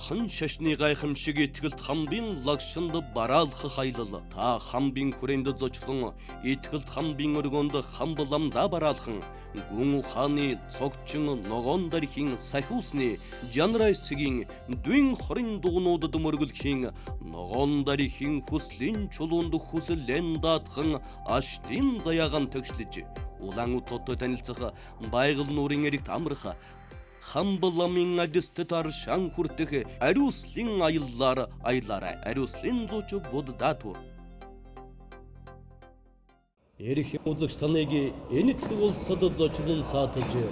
хын шашны гайхымшиг итгэлт хамбин лагшынды баралхы хайлылы. Та хамбин күренді зочлың, итгэлт хамбин өргөнді хамбыламда баралхын. Гуңу ханы цокчың ноғондархин сахусны, жанрай сігін, дүн хорин дуғынуды дымыргілхин, ноғондархин хуслин чулунды хусылен датхын, аштин заяған төкшлічі. Улаңу тотты тәнілціға байғыл нұрын ерік тамырға, хамбыламин адысты таршан күртігі, әріслин айыллары айлары, әріслин зочы бодыда тұр. Эрхи Өзбекстанеги энитли болса да зочулун сатыжы.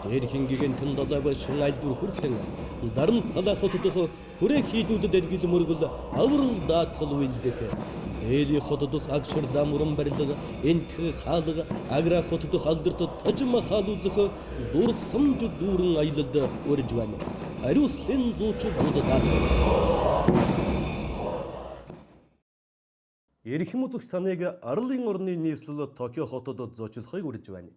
Дерхин кеген тындадабы шыңайлдыр хүртің. Дарын садақытыдығы күрек хидуды дергізі мұрғызы авырылда атқылы өздігі. Эли хотыдық акшырда мұрын бәрілігі, энтігі қалығы, агра хотыдық алдырты тачыма қалузығы, дұрсымжы дұрын айлылды өржуәні. Әріслен зочу бұдыда тұр. Эрхим Өзбекстанеги арылын орны неслілі Токио хотыды зочылхай өржуәні.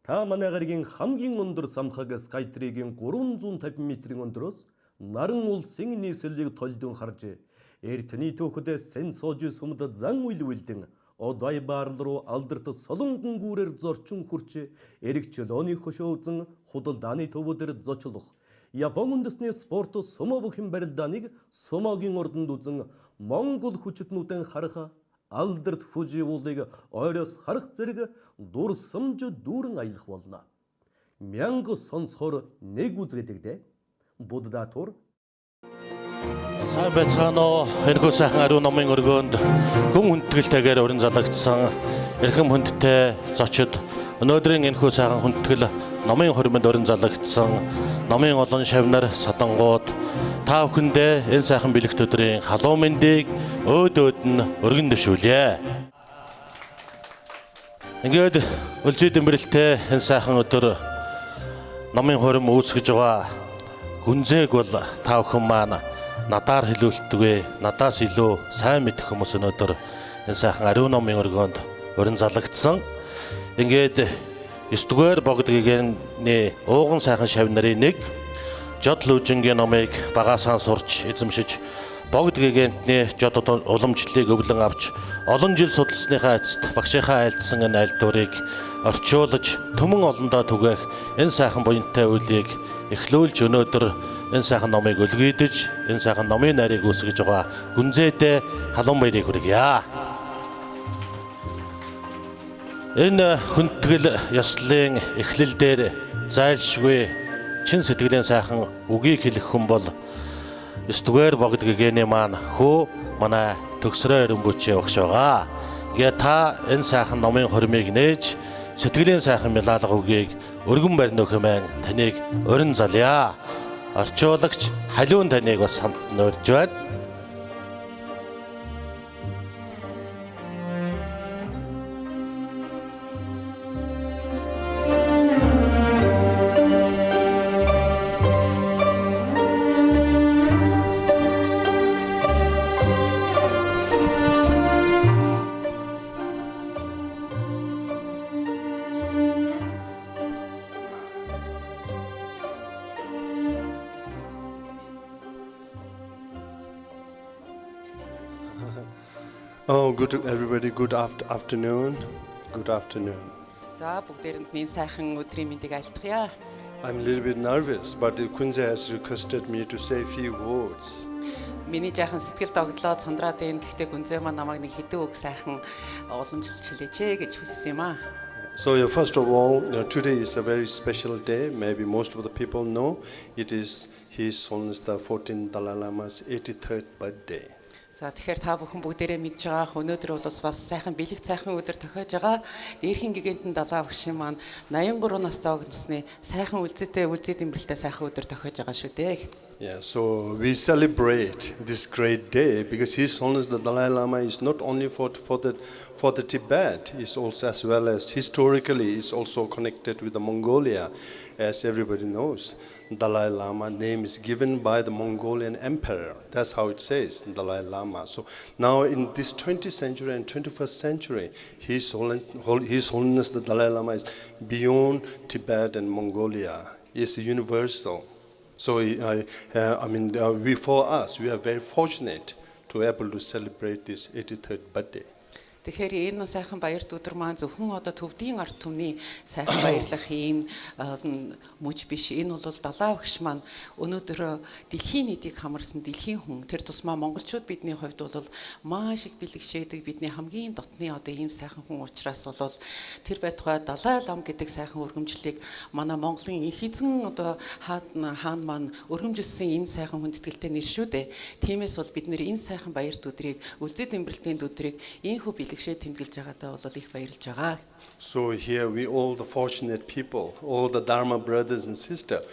Та манағарген хамген ондыр самхага скайтреген қорун зун тапиметрин ондырыз, нарын ол сен неселдегі толдың харжы. Эртіні токыда сен сожы сумыда заң ойлы өлдің. Одай барлыру алдырты солыңғын көрер зорчун күрчі, эрікчілоны қошауызың худылданы тобыдыр зочылық. Япон үндісіне спорты сома бұхын бәрілданик сомағын ордындудың Моңғол хүчітнутен қарыға алдырт фужи олдегі ойрес қарық зерігі дұрсымжы дұрын айлық болына. Мяңғы сонсқоры не күзгедігде? Бұдыда тұр. Сайбацано энэхүү сайхан ариун номын өргөөнд гүн хүндэтгэлтэйгээр урин залгагдсан эрхэм хүндтэй зочид өнөөдрийн энэхүү сайхан хүндэтгэл номын хуримд урин залгагдсан номын олон шавнар садангууд та бүхэндээ энэ сайхан бэлэгт өдрийн халуун мэндийг өөд нь өргөн дэвшүүлье. Ингээд өлзий дэмбэрэлтэй энэ сайхан өдөр номын хурим үүсгэж байгаа гүнзээг бол та бүхэн маань надаар хэлүүлтгүй, надаас илүү сайн мэдэх хүмүүс өнөөдөр энэ сайхан ариун номын өргөөнд урин залгагдсан. Ингээд 9-р богдгийгний ууган сайхан шав нарын нэг Ч.Гүнзээ Лүйжингийн номыг багасаан сурч эзэмшиж богдгийгний жод уламжлалыг өвлөн авч олон жил судалсныхаа эцэст багшийнхаа айлдсан энэ айлдварыг орчуулж төмөн олондоо түгээх энэ сайхан буянтай үйлийг эхлүүлж өнөөдөр энэ сайхан номыг өлгийдэж энэ сайхан номын нарийг үүсгэж байгаа Гүнзээдээ халуун баярыг хүргье. Энэ хүндэтгэл ёслолын эхлэл дээр зайлшгүй чин сэтгэлийн сайхан үгийг хэлэх хүн бол 9-р богдгийгний маань хөө манай төгсрөө өрөмбөчөө багш байгаа. Гээ та энэ сайхан номын хуримыг нээж сэтгэлийн сайхан мэлалга үгийг өргөн барьна хэмээн таныг урин залъя. Орчуулагч халуун таныг бас хамт нөрж байна. Oh, good everybody. Good afternoon. Good afternoon. За бүгдээрэнд минь сайхан өдрийн мэндийг айлтгая. I'm a little bit nervous, but Гүнзээ has requested me to say a few words. Миний жаахан сэтгэл догтлоо цандраад байна. Гэхдээ Гүнзээ маань намайг нэг хэдэн үг сайхан уламжилж хэлээч гэж хүссэн юм аа. So first of all, today is a very special day. Maybe most of the people know it is His Holiness the 14th Dalai Lama's 83rd birthday. За тэгэхээр та бүхэн бүгдээрээ мэдж байгаа өнөөдөр бол бас сайхан бэлэг сайхан өдөр тохиож байгаа. Дээрхийн гигантэн далаа багшийн маань 83 настай огносны сайхан үлзэтэй дэмбэлтэй сайхан өдөр тохиож байгаа шүү дээ. Yeah, so we celebrate this great day because His Holiness the Dalai Lama is not only for the Tibet, is also as well as historically is also connected with the Mongolia, as everybody knows. Dalai Lama name is given by the Mongolian emperor. That's how it says, Dalai Lama. So now in this 20th century and 21st century, His Holiness the Dalai Lama is beyond Tibet and Mongolia. He is universal. So for us, we are very fortunate to be able to celebrate this 83rd birthday. Тэгэхээр энэ сайхан баярт өдөр маань зөвхөн одоо төвдийн ард түмний сайхан баярлах юм мөч биш. Энэ бол далаа багш маань өнөөдөр дэлхийн нийтийг хамарсан дэлхийн хүн. Тэр тусмаа монголчууд бидний хувьд бол маш их бэлэгшээдэг бидний хамгийн дотны одоо ийм сайхан хүн учраас бол тэр байтугай Далай лам гэдэг сайхан өргөмжлөлийг манай Монголын их эзэн одоо хаан маань өргөмжилсэн энэ сайхан хүндэтгэлтэй нэр шүү дээ. Тиймээс бол бид нэр энэ сайхан баярт өдрийг үлзий тэмбэлтийн өдрийг ийхүү So here we all the fortunate people, all the Dharma brothers and sisters,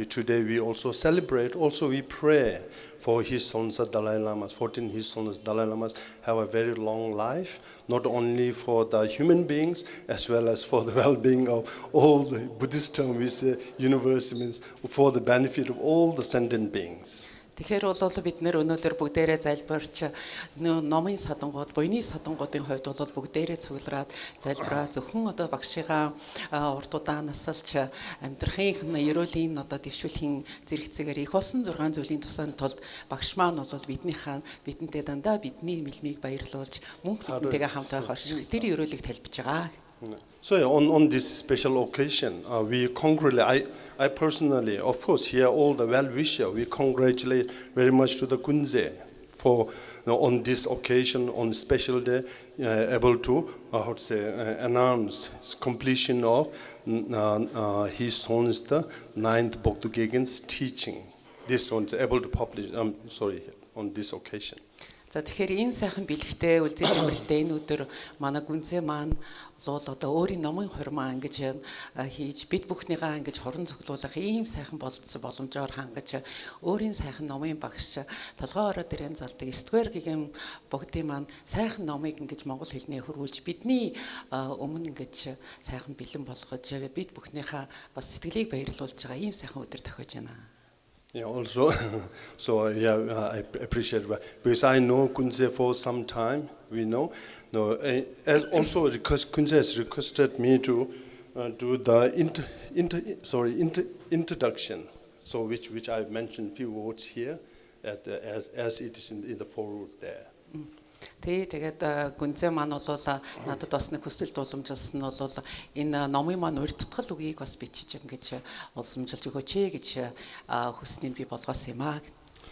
today we also celebrate, also we pray for his sons Dalai Lamas, 14 his sons Dalai Lamas have a very long life, not only for the human beings as well as for the well-being of all the Buddhist term we say universe means for the benefit of all the sentient beings. Тэгэхээр бол бид нэр өнөөдөр бүгдээрээ залбирч номын садангууд, буйны садангуудын хувьд бол бүгдээрээ цуглараад залбираа зөвхөн одоо багшигаа урдуудаа насалж амьдрахын ерөөлийн одоо дэвшүүлэхийн зэрэгцээгээр их болсон 6 зүйлийн тусаанд тулд багш маань бол бидэнтэй дандаа бидний мэлмийг баярлуулж мөн бидэнтэйгээ хамт байх оршил тэр ерөөлийг талбиж байгаа. So on this special occasion, we congratulate, I personally, of course, here all the well-wisher, we congratulate very much to the Gүнзээ for on this occasion, on special day, able to announce completion of his son's the 9th Bogdogegen's teaching. This one's able to publish, on this occasion. За тэгэхээр энэ сайхан бэлэгтэй үлзий тэмбэлтэй энэ өдөр манай Гүнзээ маань бол одоо өөрийн номын хурмаа ингэж хийж бид бүхнийгаа ингэж хорон цоглуулах ийм сайхан боломжоор хангаж өөрийн сайхан номын багш толгой ороо дээрэн залдаг 9-р гигэм богдын маань сайхан номыг ингэж монгол хэлнээ хөрвүүлж бидний өмнө ингэж сайхан бэлэн болгож бид бүхнийхаа бас сэтгэлийг баярлуулж байгаа ийм сайхан өдөр тохиож байна. Yeah, also, I appreciate that because I know Gүнзээ for some time. We know, as also Gүnzээ has requested me to do the introduction. So which I mentioned few words here, as it is in the foreword there. Тэгээд Гүнзээ маань бол надад бас нэг хүсэл дууламжлсан нь бол энэ номын маань урьдчилал үгийг бас бичиж ингэж уламжилж өгөөч гэж хүснийг би болгосон юм аа.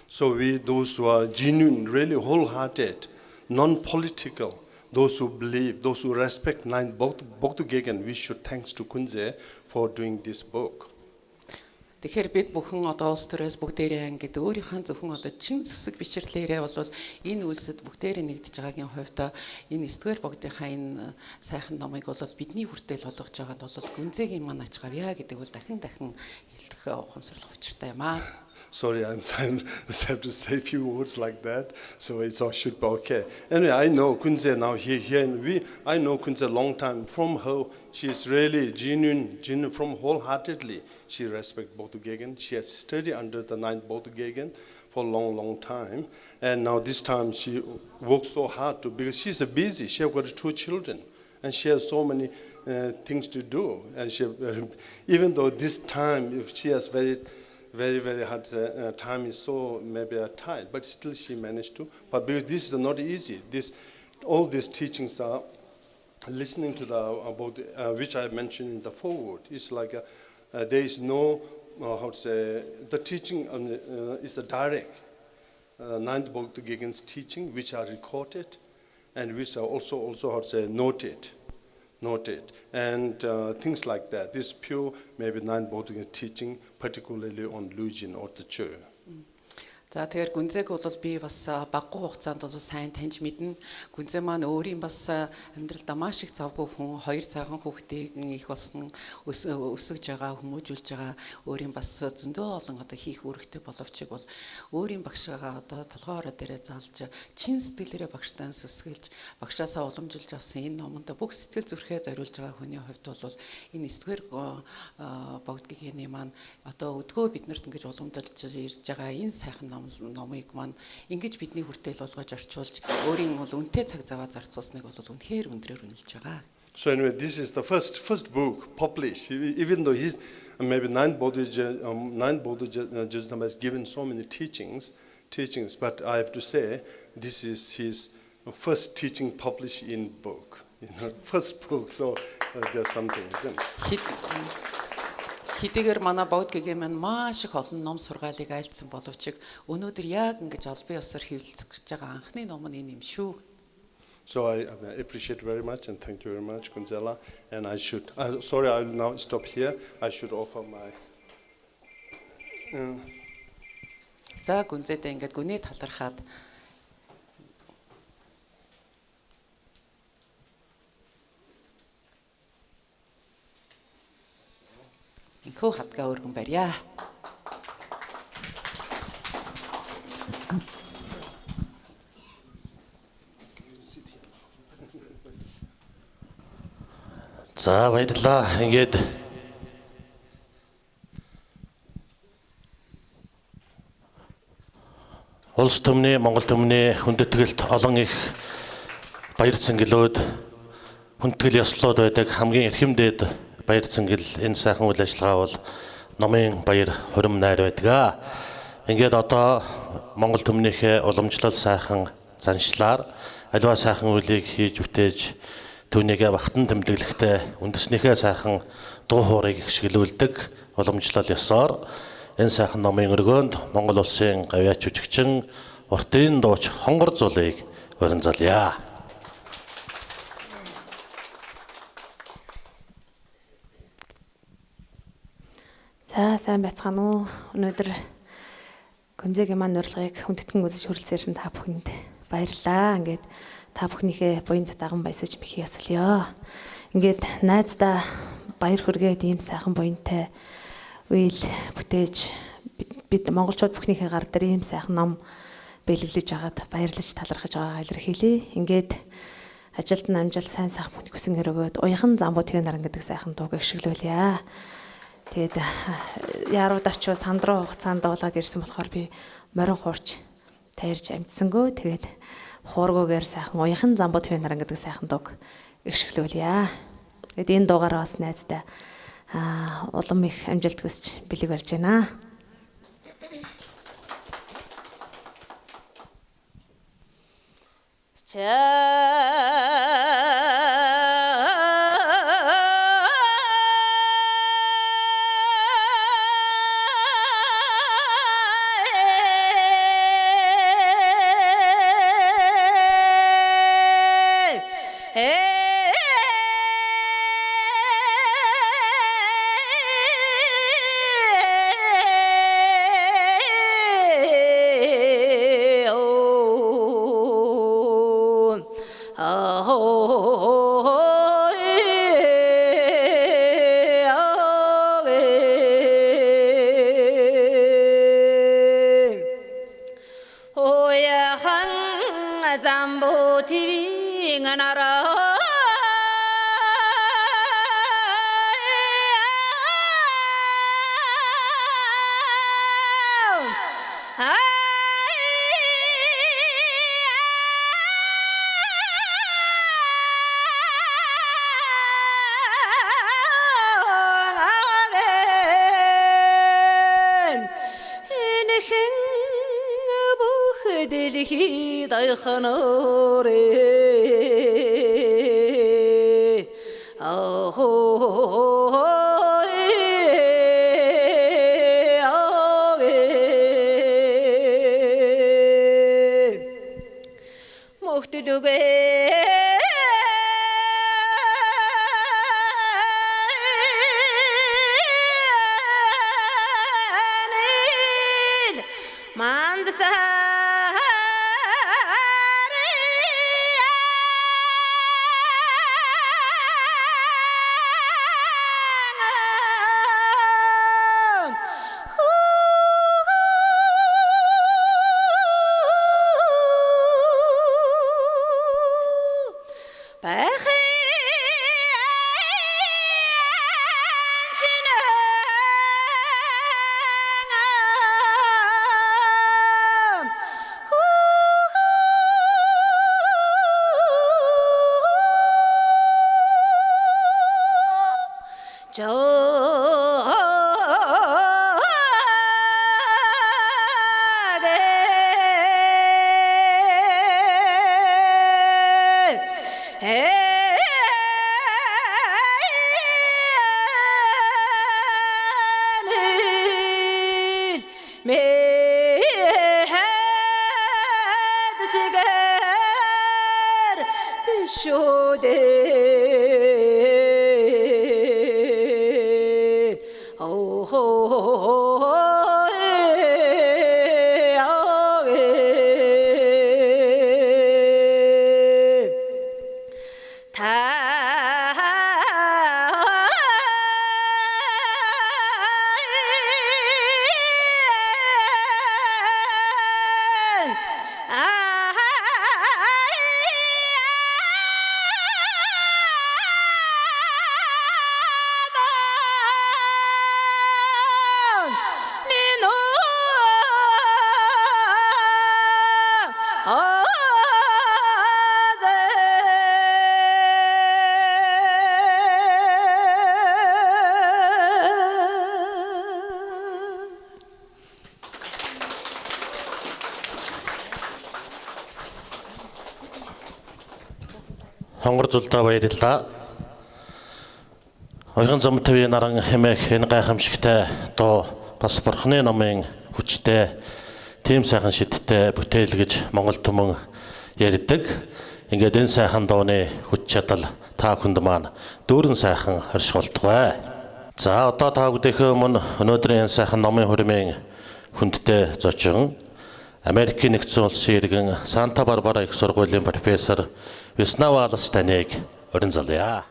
So those who are genuine, really wholehearted, non-political, those who believe, those who respect 9th Bogdogegan, we should thanks to Gүнзээ for doing this book. Тэгэхээр бид бүхэн одоо улс төрөөс бүгдээрээ ингээд өөрийнхөө зөвхөн одоо чин сүсэг бичирлээрээ бол энэ үйлсэд бүгдээрээ нэгдэж байгаагийн хувьд энэ 9-р богдынхаа энэ сайхан номыг бол бидний хүртэл болгож байгаад бол Гүнзээгийн маань ач гавья гэдэг бол дахин хэлэх ухамсарлах учиртай юм аа. Sorry, I have to say a few words like that, so it all should be okay. Anyway, I know Gүнзээ now here, and I know Gүnzээ a long time. From her, she is really genuine from wholeheartedly. She respects Bogdogegan. She has studied under the 9th Bogdogegan for a long time, and now this time she works so hard because she's busy. She has got 2 children, and she has so many things to do. And even though this time, if she has very hard time is so maybe tight, but still she managed to. But because this is not easy, all these teachings are listening to which I mentioned in the foreword. It's like there is no the teaching is a direct 9th Bogdogegan's teaching, which are recorded and which are also noted, and things like that. This pure, maybe 9th Bogdogegan's teaching, particularly on Lүйжин or the Ч. За тэгэхээр Гүнзээг бол би бас баггүй хугацаанд бол сайн таньж мэднэ. Гүнзээ маань өөрийн бас амьдралдаа маш их завгүй хүн, 2 цагаан хүүхдийг их болсон өсөж байгаа, хүмүүжүүлж байгаа, өөрийн бас зөндөө олон одоо хийх үүрэгтэй боловч бол өөрийн багшаагаа одоо толгой ороо дээрээ залж, чин сэтгэлээрээ багштай сүсгэлж, багшаасаа уламжилж авсан энэ номонд бүх сэтгэл зүрхээ зориулж байгаа хүний хувьд бол энэ 9-р Богдгигийн маань одоо өдгөө биднэрт ингэж уламжилж ирж байгаа энэ сайхан номыг маань ингэж бидний хүртэл болгож орчуулж өөрийн бол үнэтэй цаг заваа зарцуулсныг бол үнэхээр өндрөөр үнэлж байгаа. So anyway, this is the first book published. Even though he's maybe nine Bodhidharma has given so many teachings, but I have to say this is his first teaching published in book. First book. So there's something, isn't it? Хэдийгээр манай Бодгигийн маань маш их олон ном сургаалыг айлдсан боловч өнөөдөр яг ингэж албан ёсоор хэвлэлцэж байгаа анхны ном нь энэ юм шүү. So I appreciate very much and thank you very much, Gunzela. And I should, sorry, I will now stop here. I should offer my... За Гүнзээдээ ингээд гүний талархаад инхүү хатгаа өргөн барья. За баярлалаа. Ингээд улс төмний Монгол төмний хүндэтгэлд олон их баяр цэнгэлүүд хүндэтгэл ёслолууд байдаг хамгийн эрхэм дээд баяр цэнгэл энэ сайхан үйл ажиллагаа бол номын баяр хурим найр байдаг. Ингээд одоо Монгол төмнийхээ уламжлал сайхан заншлаар аливаа сайхан үйлийг хийж бүтээж түүнийгээ багтан тэмдэглэхдээ үндэснийхээ сайхан дуу хоорыг гიშгэлүүлдэг уламжлал ёсоор энэ сайхан номын өргөөнд Монгол улсын гавьяач жүжигчин уртын дууч хонгор зулыг уринзалъя. За сайн байцгаана уу. Өнөөдөр Гүнзээгийн маань урилгыг хүндэтгэн үзэж хүрэлцээрсэн та бүхэнд баярлалаа. Ингээд та бүхнийхээ буянд даган баясаж мэхий ёслоё. Ингээд найздаа баяр хүргээд ийм сайхан буянтай үйл бүтээж бид монголчууд бүхнийхээ гар дээр ийм сайхан ном бэлэглэж агаад баярлаж талархаж байгаагаа илэрхийлье. Ингээд ажилд нь амжилт сайн сайхан бүхний хүсэн өрөөгөөд уяхан замбуу тгэн наран гэдэг сайхан дууг ашиглуулъя. Тэгээд ярууд очиж сандруу хугацаанд болоод ирсэн болохоор би морин хуурч таярж амжсангүй. Тэгээд хуургуугаар сайхан уяхан замбуу тгэн наран гэдэг сайхан дууг ашиглуулъя. Тэгээд энэ дуугаараа бас найздаа улам их амжилт хүсэж бэлэг барьж байна. Хонгор зулдаа баярлалаа. Ойхон зам твийн наран хэмээх энэ гайхамшигтай дуу бас бурхны номын хүчтэй тийм сайхан шидтэй бүтээл гэж Монгол түмэн ярьдаг. Ингээд энэ сайхан дууны хүч чадал та бүхэнд маань дүүрэн сайхан хоршголтгой. За одоо та бүхэндээ өмнө өнөөдрийн энэ сайхан номын хуримын хүндтэй зочин Америкийн нэгдсэн улсын иргэн Санта Барбара их сургуулийн профессор Виснавалас таныг урин залъя.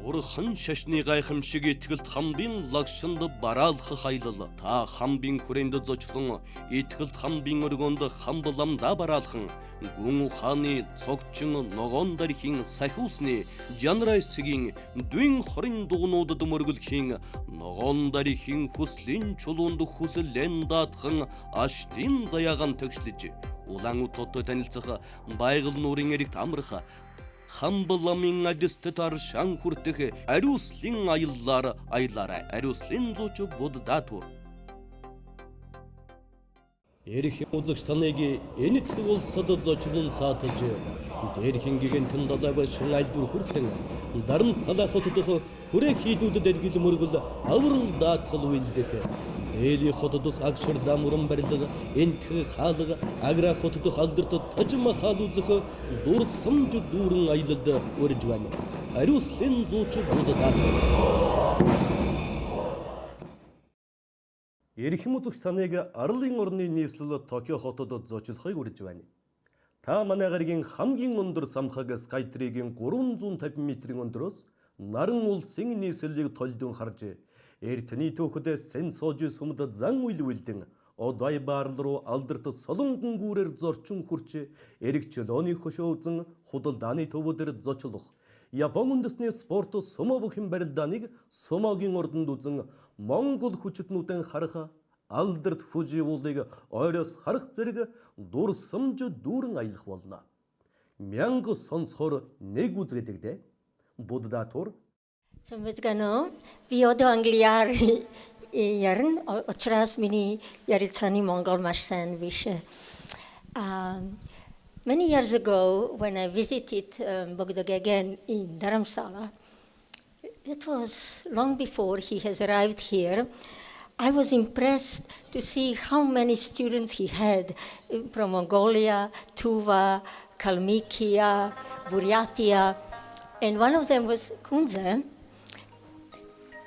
Урхан шашны гайхамшиг итгэлт хамбин лагшинд бараалхах аялал та хамбин хүрээнд зочлон итгэлт хамбин өргөнд хамбламда бараалхан гүн ухааны цогчин ногоон дархийн сахиусны жанрайсгийн дүн хорин дугнуудад мөргөлхийн ногоон дархийн хүслийн чулуунд хүслэн даатхан ашлын заяаган төгшлөж улаан утгатай танилцах байгал нуурын эрэгт амрах хамбламын адистар шан хүртэх ариуслын аяллаар ариуслын зууч буддатур. Эрх үзэгч таныг энэт улсад зочлон саатаж дээрхэн гигэнтэн далайг шин айлдвар хүртэн даран салаахад дэх хүрээ хийдүүдэд эргэл мөргөл аврал даатгал үйлдэх эли хотодох агшир дамуран барилга энтх хаалга агра хотодох алдарт тажма хаалузах дурсамж дүүрэн аялалд өрж байна. Ариуслын зууч буддатур. Эрхэм үзэгч таныг арлын орны нийслэл Токио хотод зочлохыг урьж байна. Та манай гарагийн хамгийн өндөр самхаг Skytree-гийн 350 м-ийн өндөрөөс наран улсын нийслэлийг толдон харж эртний түүхэд сэн сууж сүмд зан үйлдэн одай баарл руу алдарт солонгон гүүрээр зорчин хүрч эрэг чөлөөний хөшөөзөн худалдааны төвөдөр зочлох Япон үндэсний спорт сумо бүхэн барилдааныг сумогийн ордонд үзэн Монгол хүчтнүүдэн харах алдарт Фужи уулыг ойроос харах зэрэг дурсамж дүүрэн аялах болно. Мянга сонсохоор нэг үзэгдэг дээ. Буддатур. Somewhat би одоо англиар ярин учраас миний ярилцааны монгол маш сайн биш. Many years ago, when I visited Bogdagegen in Dharamsala, it was long before he has arrived here. I was impressed to see how many students he had from Mongolia, Tuva, Kalmykia, Buryatia, and one of them was Gүнзээ.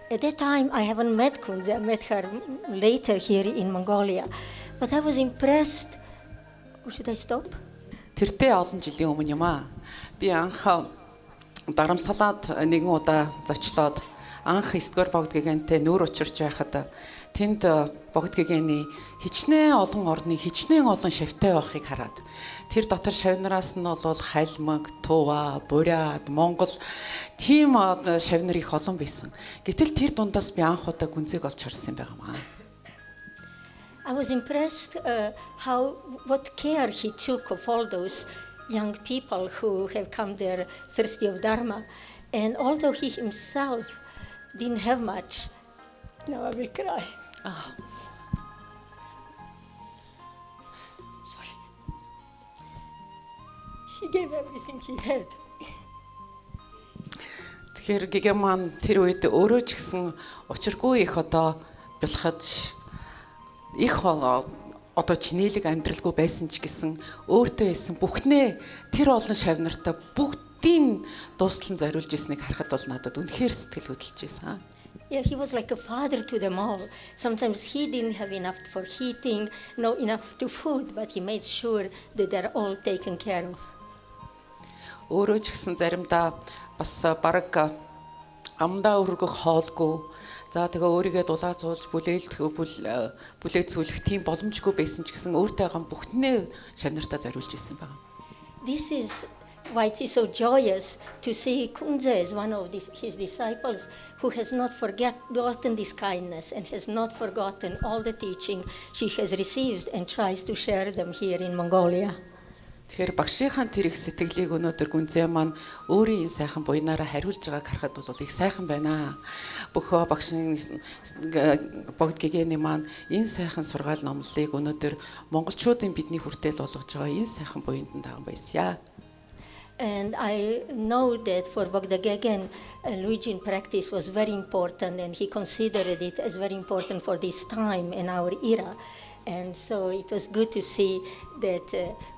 At that time, I haven't met Gүнзээ. I met her later here in Mongolia. But I was impressed. Should I stop? Тэртээ олон жилийн өмнө юм аа. Би анх Дарамсалаад нэгэн удаа зочлоод анх 9-р богдгэгэнтэй нүүр учирч байхад тэнд богдгэгэний хичнээн олон орны хичнээн олон шавьтай байхыг хараад тэр дотор шавнараас нь бол Халмаг, Тува, Бурят, Монгол тийм шавнар их олон байсан. Гэтэл тэр дундаас би анх удаа Гүнзээг олж харсан юм байна. I was impressed what care he took of all those young people who have come there thirsty of Dharma. And although he himself didn't have much. Now I will cry. Sorry. He gave everything he had. Тэгэхээр гигэ маань тэр үед өөрөө ч гэсэн учиргүй их одоо бэлхэж их одоо чинэлэг амьдралгүй байсан ч гэсэн өөртөө байсан бүхнээ тэр олон шавнартаа бүгдийн дуустал зориулж ирснийг харахад бол надад үнэхээр сэтгэл хөдлөж байсан. Yeah, he was like a father to them all. Sometimes he didn't have enough for heating, no enough to food, but he made sure that they're all taken care of. Өөрөө ч гэсэн заримдаа бас бараг амдаа өргөх хоолгүй. За тэгээ өөрийгөө дулаацуулж бүлээцүүлэх тийм боломжгүй байсан ч гэсэн өөртөө гам бүхнээ шавнартаа зориулж ирсэн байна. This is why it is so joyous to see Gүнзээ as one of his disciples who has not forgotten this kindness and has not forgotten all the teaching she has received and tries to share them here in Mongolia. Тэгэхээр багшийнхаа тэр их сэтгэлийг өнөөдөр Гүнзээ маань өөрийн энэ сайхан буйнаараа хариулж байгааг харахад бол их сайхан байна. Бөхөө багшийн богд гэгэний маань энэ сайхан сургаал номлолыг өнөөдөр монголчуудын бидний хүртэл болгож байгаа энэ сайхан буйнд даган байсаа. And I know that for Bogdagegen, Lүйжin practice was very important, and he considered it as very important for this time in our era. And so it was good to see that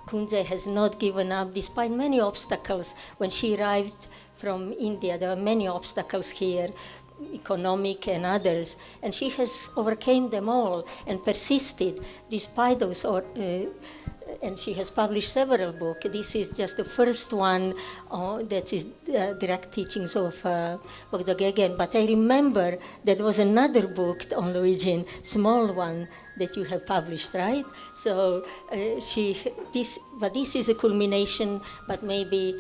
Gүнзээ has not given up despite many obstacles. When she arrived from India, there were many obstacles here, economic and others, and she has overcame them all and persisted despite those. And she has published several books. This is just the first one that is direct teachings of Bogdagegen. But I remember there was another book on Lүйжin, small one, that you have published, right? So this is a culmination, but maybe,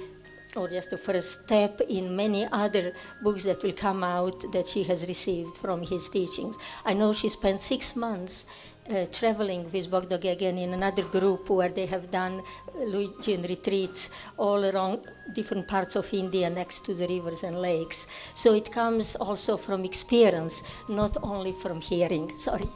or just the first step in many other books that will come out that she has received from his teachings. I know she spent 6 months traveling with Bogdagegen in another group where they have done Lүйжin retreats all around different parts of India next to the rivers and lakes. So it comes also from experience, not only from hearing. Sorry.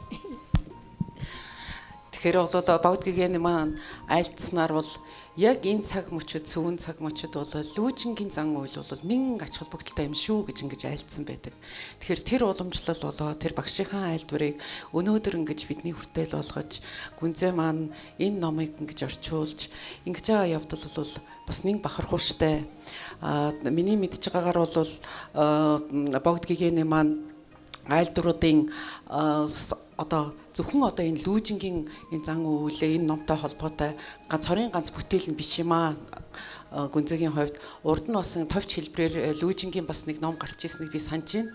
Тэгэхээр бол богдгигэний маань айлтснаар бол яг энэ цаг мөчид сүүн цаг мөчид бол Лүйжингийн зан үйл бол нэн ач холбогдолтой юм шүү гэж ингэж айлтсан байдаг. Тэгэхээр тэр уламжлал болоо тэр багшийнхаа айлдварыг өнөөдөр ингэж бидний хүртэл болгож Гүнзээ маань энэ номыг ингэж орчуулж ингэж байгаа явдал бол бас нэг бахархууштай. Миний мэдж байгаагаар бол богдгигэний маань айлдваруудын одоо зөвхөн одоо энэ Лүйжингийн энэ зан үйлээ энэ номтой холбоотой ганц бүтээл нь биш юм аа. Гүнзээгийн хувьд урд нь бас товч хэлбэрээр Лүйжингийн бас нэг ном гарч ирснийг би санаж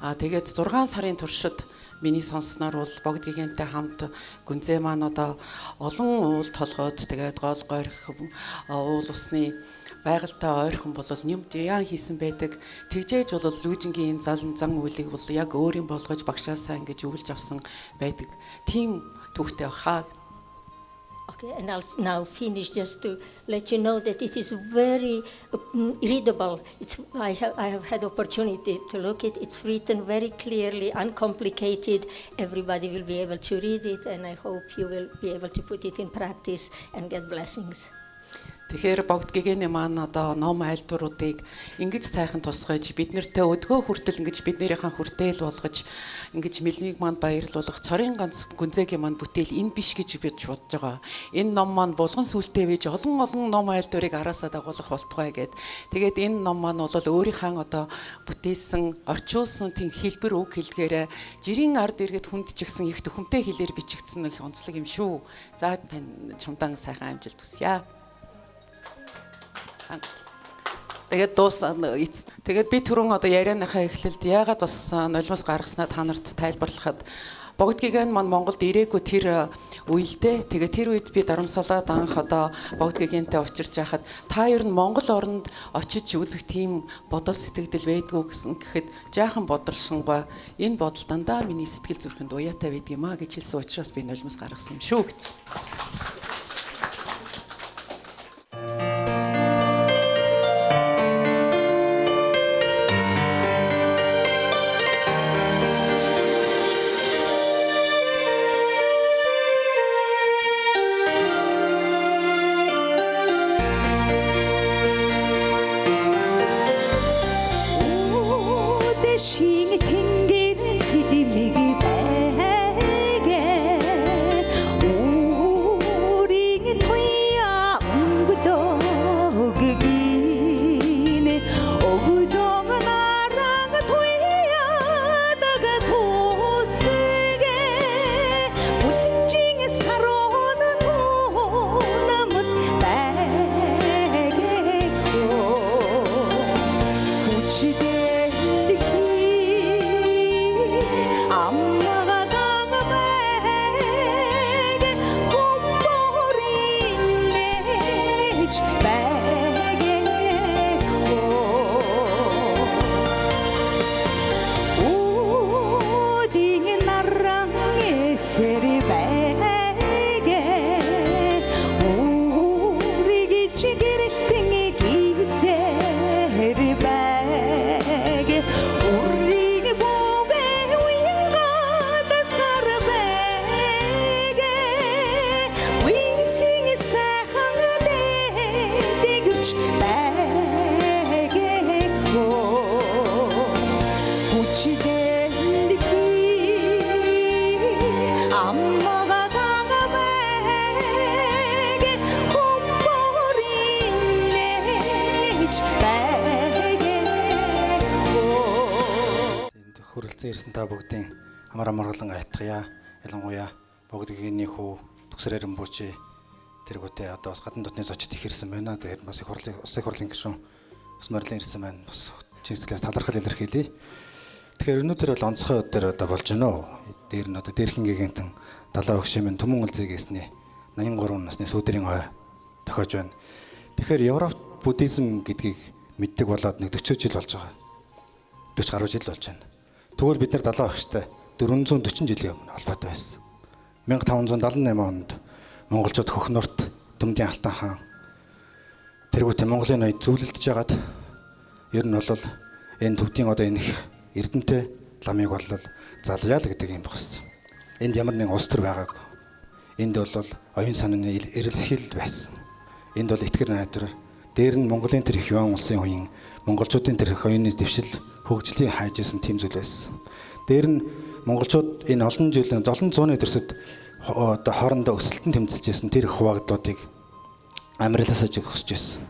байна. Тэгээд 6 сарын туршид миний сонссноор бол богдгигэнтэй хамт Гүнзээ маань одоо олон уул толгойд тэгээд гол гойрох уул усны байгальтай ойрхон бол нэмд яан хийсэн байдаг. Тэгжээж бол Лүйжингийн энэ зан үйлийг бол яг өөрийн болгож багшаасаа ингэж өвлж авсан байдаг. Тийм түүхтэй баха. Okay, and I'll now finish just to let you know that it is very readable. I have had opportunity to look at it. It's written very clearly, uncomplicated. Everybody will be able to read it, and I hope you will be able to put it in practice and get blessings. Тэгэхээр богдгигэний маань одоо ном айлдваруудыг ингэж сайхан тусгаж биднэртээ өдгөө хүртэл ингэж биднэрийнхээ хүртэл болгож ингэж мэлмиг маань баярлуулах цорын ганц Гүнзээгийн маань бүтээл энэ биш гэж бид бодож байгаа. Энэ ном маань булган сүлтэй байж олон ном айлдварыг араасаа дагуулах болтугай гэд. Тэгээд энэ ном маань бол өөрийнхөө одоо бүтээсэн орчуулсан тийм хэлбэр үг хэлгээрээ жирийн ард иргэд хүндчихсэн их төхөмтэй хэлээр бичигдсэн их онцлог юм шүү. За тань чамдан сайхан амжилт хүсье. Тэгээд би түрүүн одоо ярианыхаа эхлэлд яагаад бас нулимс гаргаснаа та нарт тайлбарлахад богдгиген маань Монголд ирээгүй тэр үедээ тэгээд тэр үед би дарамсалаад анх одоо богдгигентэй учирч байхад та ер нь Монгол оронд очиж үзэх тийм бодол сэтгэл байдгүй гэсэн гэхэд жаахан бодоршингаа энэ бодол дандаа миний сэтгэл зүрхэнд уяатай байдаг юм а гэж хэлсэн учраас би нулимс гаргасан юм шүү гэж. Шин тэнгэрэн сэмиг байгээ Үрийн туяа өнгөлөө гэгинэ Өглөө наран туяа дага тусгэ Үсчин сарон тунамт байгээ Хүрэлцэн ирсэн та бүгдийн амар амаргалан айтгая. Ялангуяа бүгдийнхний хүү төгсрээрэн бүчи тэргүүтээ одоо бас гадна дотны зочид их ирсэн байна. Тэгээд бас их хурлын гишүүн бас морилын ирсэн байна. Бас чинсгэлээс талархал илэрхийлье. Тэгэхээр өнөөдөр бол онцгой өдөр одоо болж байна уу? Дээр нь одоо дээрхэн гигантэн далаа өгшимэн түмэн үлзээ гэсний 83 насны сүүдэрийн хой тохиож байна. Тэгэхээр Европ буддизм гэдгийг мэддэг болоод нэг 40 жил болж байгаа. 40 гаруй жил болж байна. Тэгвэл бид нар далаа өгштэй 440 жилийн өмнө холбоотой байсан. 1578 онд монголчууд Хөхнөрт Дүмдийн Алтан хаан тэргүүтээ Монголын ноёд зөвлөлдөж хагаад ер нь бол энэ төвдийн одоо энэ эрдэнэтэй ламыг бол залжаал гэдэг юм багс. Энд ямар нэгэн улс төр байгаагүй. Энд бол оюун санааны эрэлхийлэл байсан. Энд бол итгэр найдвар дээр нь Монголын тэр их юан улсын үеийн монголчуудын тэр оюуны дэвшил хөгжлийн хайжсэн тийм зүйл байсан. Дээр нь монголчууд энэ олон зууны төрсөд одоо хоорондоо өсөлтөнд тэмцэлжсэн тэр хуваагдуудыг амралтаас аж өгсөж байсан.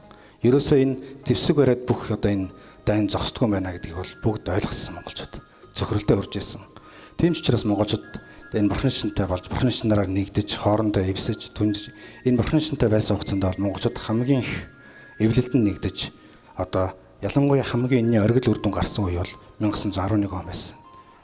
Ерөөсөө энэ зэвсэг бариад бүх одоо энэ дайн зогсдгүй байна гэдгийг бол бүгд ойлгосон монголчууд. Цөхрөлдөө хүрж байсан. Тийм ч учраас монголчууд энэ бурхны шинтэй болж бурхны шинаараар нэгдэж хоорондоо эвсэж түнж энэ бурхны шинтэй байсан хугацаанд бол монголчууд хамгийн их эвлэлтэнд нэгдэж одоо ялангуяа хамгийн энэний оргил үр дүн гарсан үе бол 1911 он байсан.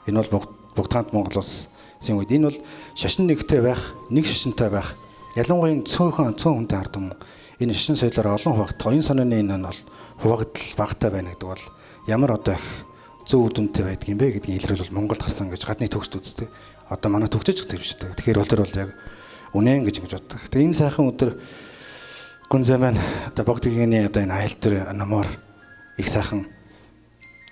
Энэ бол Бүгдгаант Монгол улсын үед энэ бол шашин нэгтэй байх, нэг шашинтай байх, ялангуяа цөөн хүнтэй ард юм. Энэ шашин соёлоор олон хуваагдах оюун санааны энэ нь бол хуваагдал багтай байна гэдэг бол ямар одоо их зөв үр дүнтэй байдаг юм бэ гэдгийг илрэл бол Монголд гарсан гэж гадны төгсд үздэг. Одоо манай төгсөж төвшдөг. Тэгэхээр бол тэр бол яг үнэн гэж боддог. Тэгээ энэ сайхан өдөр Гүнзээ маань одоо богдгийн одоо энэ аялал төр номоор их сайхан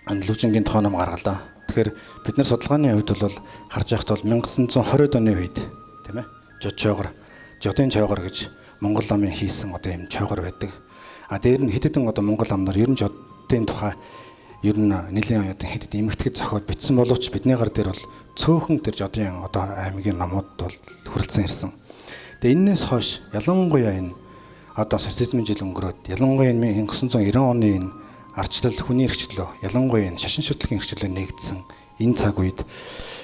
Лүйжингийн тухай ном гаргалаа. Тэгэхээр бид нар судалгааны хувьд бол харж байхад бол 1920 оны үед тийм ээ жодын чойгор гэж Монгол ламын хийсэн одоо юм чойгор байдаг. А дээр нь хэд хэдэн одоо Монгол ам нар ер нь жодын тухай ер нь нэлийн одоо хэд хэдэн эмгэгтэйг зохиод бичсэн боловч бидний гар дээр бол цөөхөн тэр жодын одоо аймгийн номууд бол хүрэлцэн ирсэн. Тэгээ энэс хойш ялангуяа энэ одоо социализмын жил өнгөрөөд ялангуяа энэ 1990 оны энэ ардчлал хүний эрхчлөө ялангуяа энэ шашин шүтлэгийн эрхчлөө нэгдсэн энэ цаг үед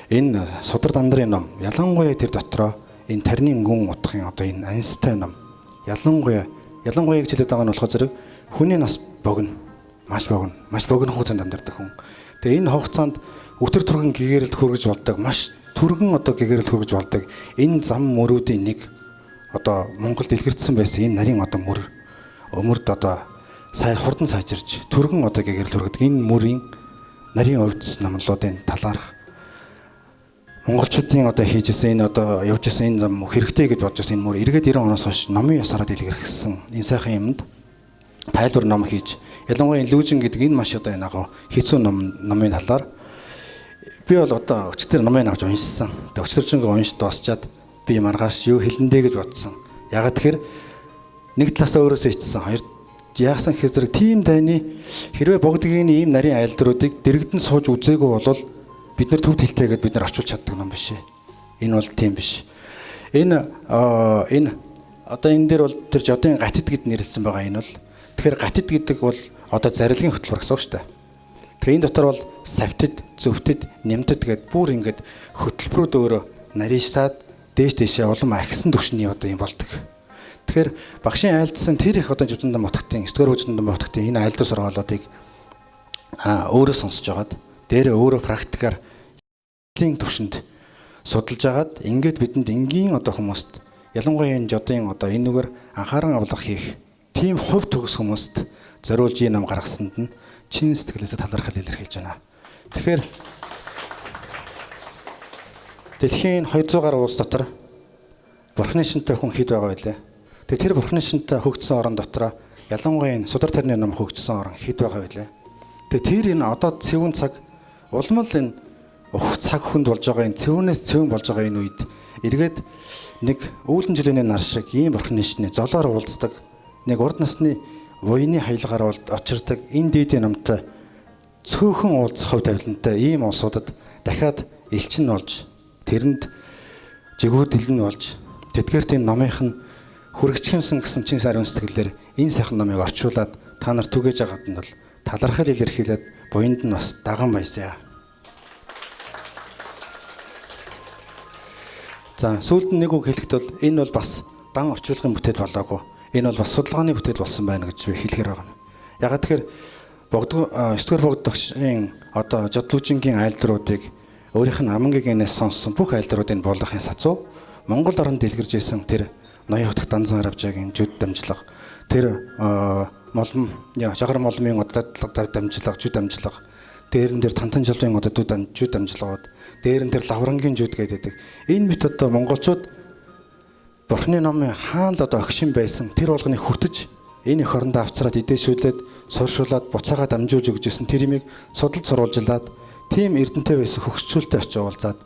энэ судар дандарын ном ялангуяа тэр дотроо энэ тарны гүн утгын одоо энэ Айнстай ном ялангуяа гэж хэлээд байгаа нь болохоор зэрэг хүний нас богино маш богино хугацаанд амьдардаг хүн. Тэгээ энэ хугацаанд өтөр түргэн гэгэрэлд хүргэж болдог маш түргэн одоо гэгэрэлд хүргэж болдог энэ зам мөрүүдийн нэг одоо Монголд илгэрсэн байсан энэ нарийн одоо өмөрд одоо сая хурдан сайжирч түргэн одоо гэгэрэл түргэдэг энэ мөрийн нарийн увдс номлуудын талаарх монголчуудын одоо хийжсэн энэ одоо явжсэн энэ хэрэгтэй гэж бодож байсан энэ мөр эргээд 90 оноос хойш номын ёсороо дэлгэрсэн энэ сайхан юмд тайлбар ном хийж ялангуяа Лүйжин гэдэг энэ маш одоо энэ хэцүү номын талаар би бол одоо өчтөр номыг авч уншсан. Тэгээ өчтөрчөнгө уншиж дуусчаад би маргааш юу хэлэндэ гэж бодсон. Ягаад тэгэхээр нэг талаасаа өөрөөсөө ичсэн, хоёр яасан гэхээр зэрэг тийм дайны хэрвээ богдгийн ийм нарийн айлдруудыг дэрэгдэн сууж үзээгүй бол бид нар төвд хилтэйгээд бид нар орчуулж чаддаг юм биш ээ. Энэ бол тийм биш. Энэ одоо энэ дээр бол тэр жодын гатид гэд нэрлсэн байгаа энэ бол. Тэгэхээр гатид гэдэг бол одоо зарилгын хөтөлбөр гэсэн үг шүү дээ. Тэгэхээр энэ дотор бол савтид, зөвтөд, нэмтэд гэд бүр ингээд хөтөлбөрүүд өөрөө нарийшсаад дээшээ улам ахисан түвшний одоо юм болдог. Тэгэхээр багшийн айлдсан тэр их одоо жүзэндэн мотгтын 9 дугаар жүзэндэн мотгтын энэ айлдус оргоолуудыг өөрөө сонсож агаад дээрээ өөрөө практикаар түвшинд судалж агаад ингээд бидэнд энгийн одоо хүмүүст ялангуяа энэ жодын одоо энэ нүгээр анхааран авлага хийх тийм хувь төгс хүмүүст зориулж ийм нам гаргасанд нь чин сэтгэлээсээ талархал илэрхийлж байна. Тэгэхээр дэлхийн 200 гаруй улс дотор бурхны шинтэй хүн хэд байгаа вэ? Тэгээ тэр бурхны шинтэй хөгжсөн орон дотор ялангуяа энэ судар тарны ном хөгжсөн орон хэд байгаа вэ? Тэгээ тэр энэ одоо цэвэн цаг улам л энэ цаг хүнд болж байгаа энэ цэвнээс цэвэн болж байгаа энэ үед эргээд нэг үүлэн жилийн нар шиг ийм бурхны шинэ золоор уулздаг нэг урд насны воины хаялгаар очирдаг энэ дээдийн номтой цөөхөн уулзах хөв тавилантай ийм улсуудад дахиад элчин болж тэрэнд жигүүд илэн болж тэдгээрт энэ номынх нь хүрэгчхэмсэн гэсэн чин сарын сэтгэлээр энэ сайхан номыг орчуулад та нар түгээж байгаад нь бол талархал илэрхийлээд буянд нь бас даган баясаа. За сүүлд нэг үг хэлэхэд бол энэ бол бас дан орчуулгын бүтээл болоогүй. Энэ бол бас судалгааны бүтээл болсон байна гэж би хэлэхээр байгаа юм. Ягаад тэгэхээр 9-р богдогчийн одоо жодлүүжингийн айлдруудыг өөрийнх нь амангигээс сонссон бүх айлдруудын буулгахын сацуу Монгол орнд дэлгэрж исэн тэр ноён хотох данзан аравжаагийн жүд дамжлага тэр жагар молмын дамжлага жүд дамжлага дээрэн дээр тантан жилийн жүд дамжлагууд дээрэн дээр лаврангийн жүд гэдэг энэ мэт одоо монголчууд бурхны номын хаан л одоо огшин байсан тэр болгоныг хүртэж энэ эх орондоо авцраад идээшүүлээд соршуулад буцаага дамжуулж өгжсэн тэр имийг судалж сурвалжлаад тийм эрдэнтэй байсан хөгжчүүлтэй очиж уулзаад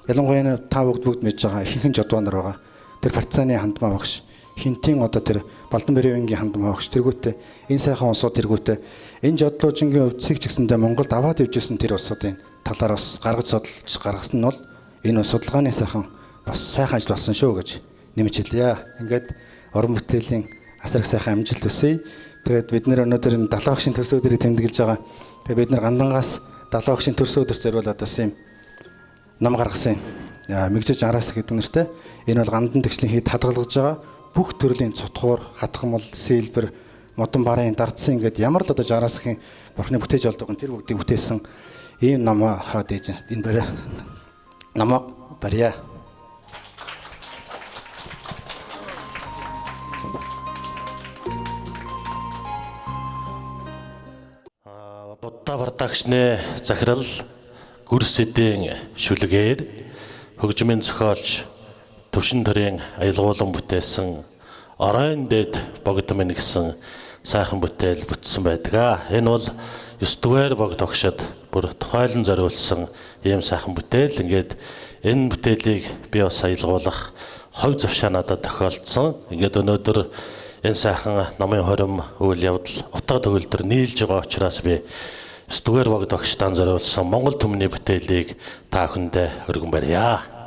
ялангуяа та бүгд мэдж байгаа ихэнх жодвоо нар байгаа. Тэр партизаны хандмаа багш хинтийн одоо тэр Балдан Бэрээвингийн хандмаа багш тэргүүтээ энэ сайхан улсууд тэргүүтээ энэ жодлуужингийн өвцгийг ч гэсэндээ Монголд аваад ивжсэн тэр улсуудын талаар бас гаргаж судалж гаргасан нь бол энэ судалгааны сайхан бас сайхан ажил болсон шүү гэж нэмж хэлье. Ингээд орон бүтээлийн асар их сайхан амжилт хүсье. Тэгээд бид нэр өнөөдөр энэ 70 багшийн төрсөн өдрийг тэмдэглэж байгаа. Тэгээд бид нар гандангаас 70 багшийн төрсөн өдөр зориулаад бас юм ном гаргасан. Мэгжиж араас гэдэг нэртэй. Энэ бол гандан тэгшлийн хэд хадгалж байгаа бүх төрлийн цутгуур, хатгамал, сэлбэр, модон барын дардсан ингээд ямар л одоо жараасхийн бурхны бүтээж болдог нь тэр бүгдийг бүтээсэн ийм ном хаад ээж энэ барай. Намаа барья. Будда бардагчны захирал гүрсэдийн шүлгээр хөгжмийн зохиолч төвшин төрийн аялгуулан бүтээсэн оройн дээд богдмын гэсэн сайхан бүтээл бүтсэн байдаг. Энэ бол 9 дугаар богдогшод бүр тухайлан зориулсан ийм сайхан бүтээл. Ингээд энэ бүтээлийг би бас аялгуулах хувь завшаа надад тохиолдсон. Ингээд өнөөдөр энэ сайхан номын хорим үйл явдал утга төгөлдөр нийлж байгаа учраас би 9 дугаар богдогчдод зориулсан Монгол түмний бүтээлийг та бүхэндээ өргөн барья.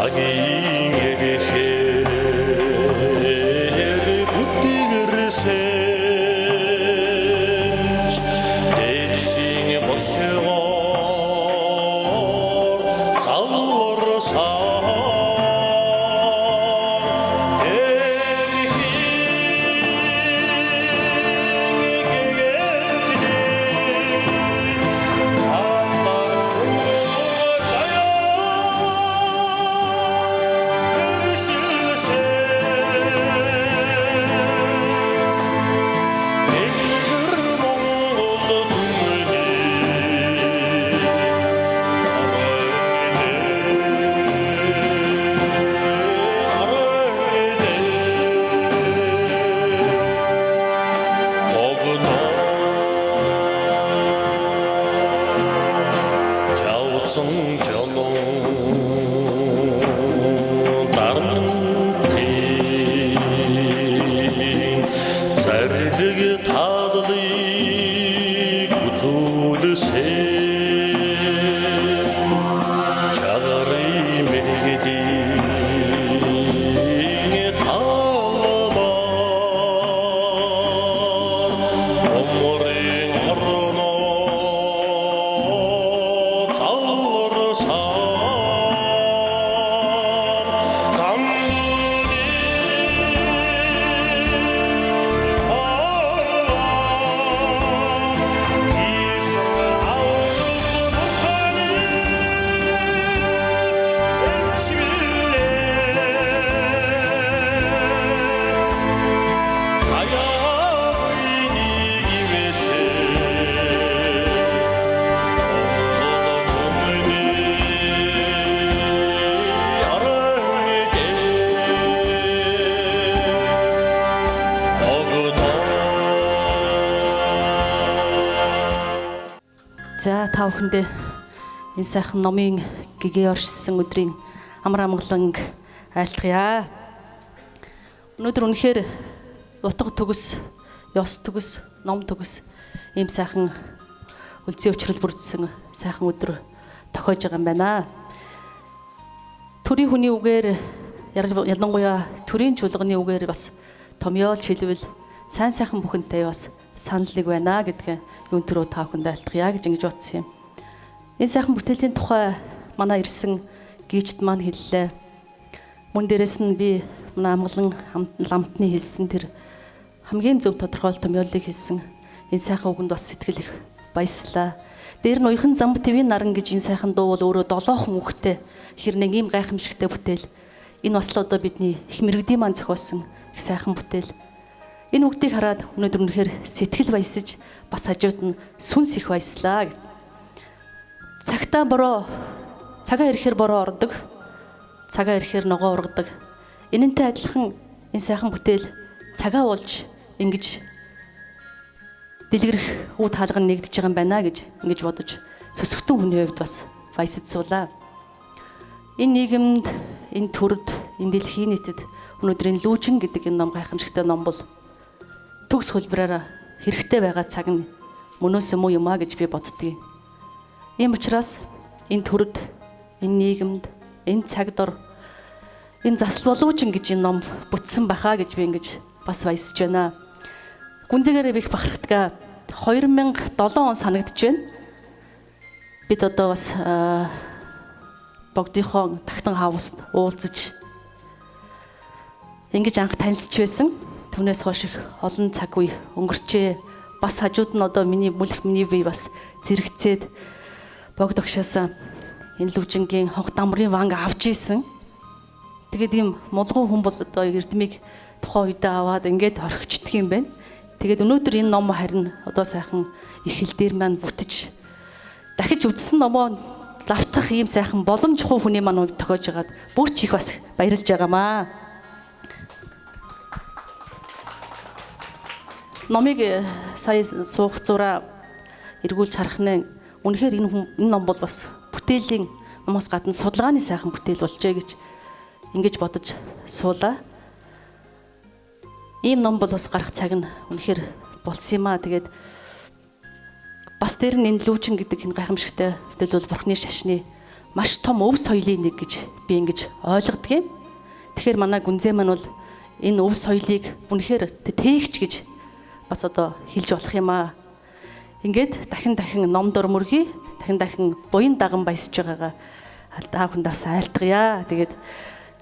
цагийн эгэхээр Орсон жолон дарамтын зарилэг тааллыг үзүүлсэй чагарыг мэгдий За та бүхэндээ энэ сайхан номын гэгээ оршсон өдрийн амар амгаланг айлтгая. Өнөөдөр үнэхээр утга төгс, ёс төгс, ном төгс ийм сайхан үлзий учрал бүрдсэн сайхан өдөр тохиож байгаа юм байна. Төрийн хүний үгээр ялангуяа төрийн чуулганы үгээр бас томьёолж хэлвэл сайн сайхан бүхэнтэй бас санал нэг байна гэдгээ юун төрөө та бүхэнд айлтгая гэж ингэж бодсон юм. Энэ сайхан бүтээлийн тухай манай ирсэн гийчд маань хэллээ. Мөн дээрэс нь би манай амгалан ламтны хэлсэн тэр хамгийн зөв тодорхойлт томьёолыг хэлсэн энэ сайхан үгэнд бас сэтгэл их баяслаа. Дээр нь уяхан зам твийн наран гэж энэ сайхан дуу бол өөрөө 7 хүн үхтэй хэрнээ ийм гайхамшигтай бүтээл. Энэ бас л одоо бидний их мэрэгдийн маань зохиосон их сайхан бүтээл. Энэ үгдийг хараад өнөөдөр үнэхээр сэтгэл баясаж бас хажууд нь сүнс их баяслаа. Цагтаа бороо, цагаа ирэхээр бороо ордог, цагаа ирэхээр ногоо ургадаг. Энэнтэй адилхан энэ сайхан бүтээл цагаа уулж ингэж дэлгэрэх үе хаалган нэгдэж байгаа юм байна гэж ингэж бодож сөсгтэн хүний хувьд бас баясаж суулаа. Энэ нийгэмд, энэ төрөд, энэ дэлхийн нийтэд өнөөдөр энэ Лүйжин гэдэг энэ ном гайхамшигтай ном бол төгс хөлбраараа хэрэгтэй байгаа цаг нь мөнөөс муу юм а гэж би боддгийг. Ийм учраас энэ төрөд, энэ нийгэмд, энэ цаг дор энэ заслал Лүйжин гэж энэ ном бүтсэн бахаа гэж би ингэж бас баясаж байна. Гүнзээгээрээ их бахархдаг 2007 он санагдж байна. Бид одоо бас богдынхон тагтан хаусд уулзаж ингэж анх танилцж байсан. Түүнээс хойш их олон цаг үе өнгөрчээ. Бас хажууд нь одоо миний бие бас зэрэгцээд богд огшоосаа энэ Лүйжингийн хонх дамрын ванг авч ийсэн. Тэгээд ийм мулгун хүн бол одоо эрдмийг тухайн үедээ аваад ингээд орхичдаг юм байна. Тэгээд өнөөдөр энэ ном харин одоо сайхан их хэл дээр маань бүтэж дахиж үдсэн номоо лавтах ийм сайхан боломжгүй хүний маань тохиож байгаад бүр ч их бас баярлж байгаамаа. Номыг сая суух зураа эргүүлж харах нь үнэхээр энэ ном бол бас бүтээлийн номоос гадна судалгааны сайхан бүтээл болжээ гэж ингэж бодож суулаа. Ийм ном бол бас гарах цаг нь үнэхээр болсон юм аа. Тэгээд бас дээр нь энэ Лүйжин гэдэг энэ гайхамшигтай бүтээл бол бурхны шашны маш том өв соёлын нэг гэж би ингэж ойлгодог юм. Тэгэхээр манай Гүнзээ маань бол энэ өв соёлыг үнэхээр тээгч гэж бас одоо хэлж болох юм аа. Ингээд дахин ном дор мөргий, дахин буян даган баясж байгаагаа та бүхэнд бас айлтгая. Тэгээд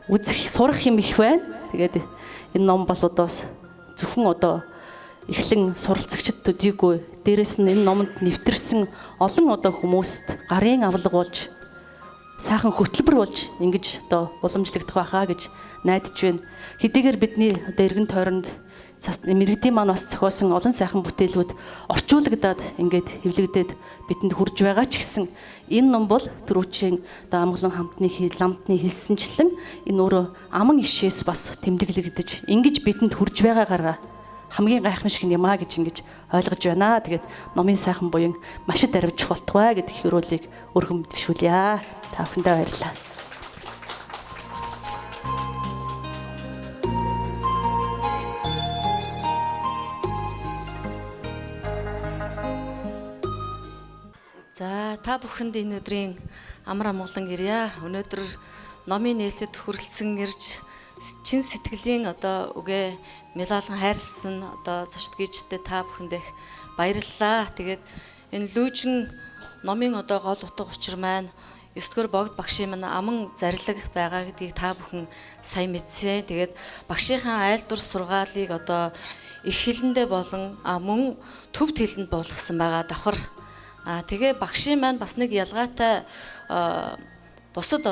үзэх сурах юм их байна. Тэгээд энэ ном бол одоо зөвхөн одоо эхлэн суралцагчд төдийгүй дээрэс нь энэ номонд нэвтэрсэн олон одоо хүмүүст гарын авлага болж сайхан хөтөлбөр болж ингэж одоо уламжлагдах байхаа гэж найдаж байна. Хэдийгээр бидний одоо эргэн тойронд мэрэгдийн маань бас зохиосон олон сайхан бүтээлүүд орчуулагдаад ингээд хэвлэгдээд бидэнд хүрж байгаа ч гэсэн энэ ном бол түрүүчийн одоо амгалан хамтны ламтны хэлсэнчлэн энэ өөрөө аман ишээс бас тэмдэглэгдэж ингэж бидэнд хүрж байгаагаараа хамгийн гайхамшиг юм аа гэж ингэж ойлгож байна. Тэгээд номын сайхан буян маш их дарвчих болтугай гэдэг хөрөөлийг өргөн бишүүлье. Та бүхэндээ баярлалаа. За та бүхэнд энэ өдрийн амар амгалан гэрья. Өнөөдөр номын нээлтэд хүрэлцэн ирж чин сэтгэлийн үгээ мэлалан хайрлсан зочдгийчтэй та бүхэндээ баярлалаа. Тэгээд энэ Лүйжин номын гол утга учир маань 9-р богд багшийн маань аман зарлаг байгаа гэдгийг та бүхэн сайн мэдсэн. Тэгээд багшийнхаа айлдвар сургаалыг их хэлэндээ болон мөн төв хэлэнд буулгасан байгаа давхар. Тэгээ багшийн маань бас нэг ялгаатай бусад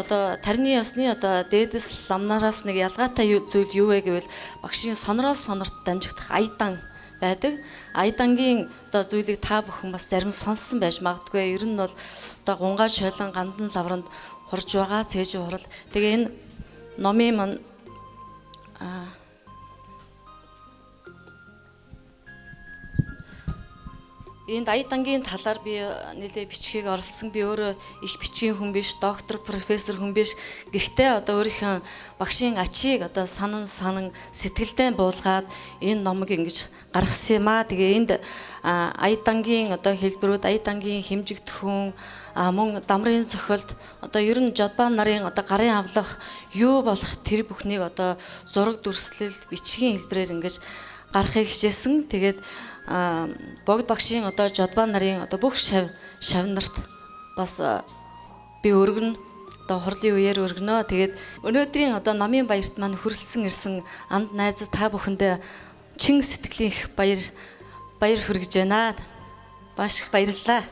тарины ёсны дээдэс ламнараас нэг ялгаатай зүйл юу вэ гэвэл багшийн сонороос сонорт дамжигдах аядан байдаг. Аядангийн зүйлийг та бүхэн бас зарим сонссон байж магадгүй. Ер нь бол гунгаа шолон гандан лавранд хурж байгаа цээж хурал. Тэгээ энэ номын маань энд аядангийн талаар би нэлээ бичгийг оролцсон. Би өөрөө их бичгийн хүн биш, доктор, профессор хүн биш. Гэхдээ өөрийнхөө багшийн ачийг санан сэтгэлдээ буулгаад энэ номыг ингэж гаргасан юм аа. Тэгээ энд аядангийн хэлбэрүүд, аядангийн хэмжигдэхүүн, мөн дамрын цохилт, ер нь жодбан нарын гарын авлах юу болох тэр бүхнийг зураг дүрслэл, бичгийн хэлбэрээр ингэж гаргахыг хичээсэн. Тэгээд богд багшийн жодбан нарын бүх шавнарт бас би өргөнө, хурлын үеэр өргөнө. Тэгээд өнөөдрийн номын баярт маань хүрэлцэн ирсэн анд найзууд та бүхэндээ чин сэтгэлийн их баяр хүргэж байна. Маш их баярлалаа.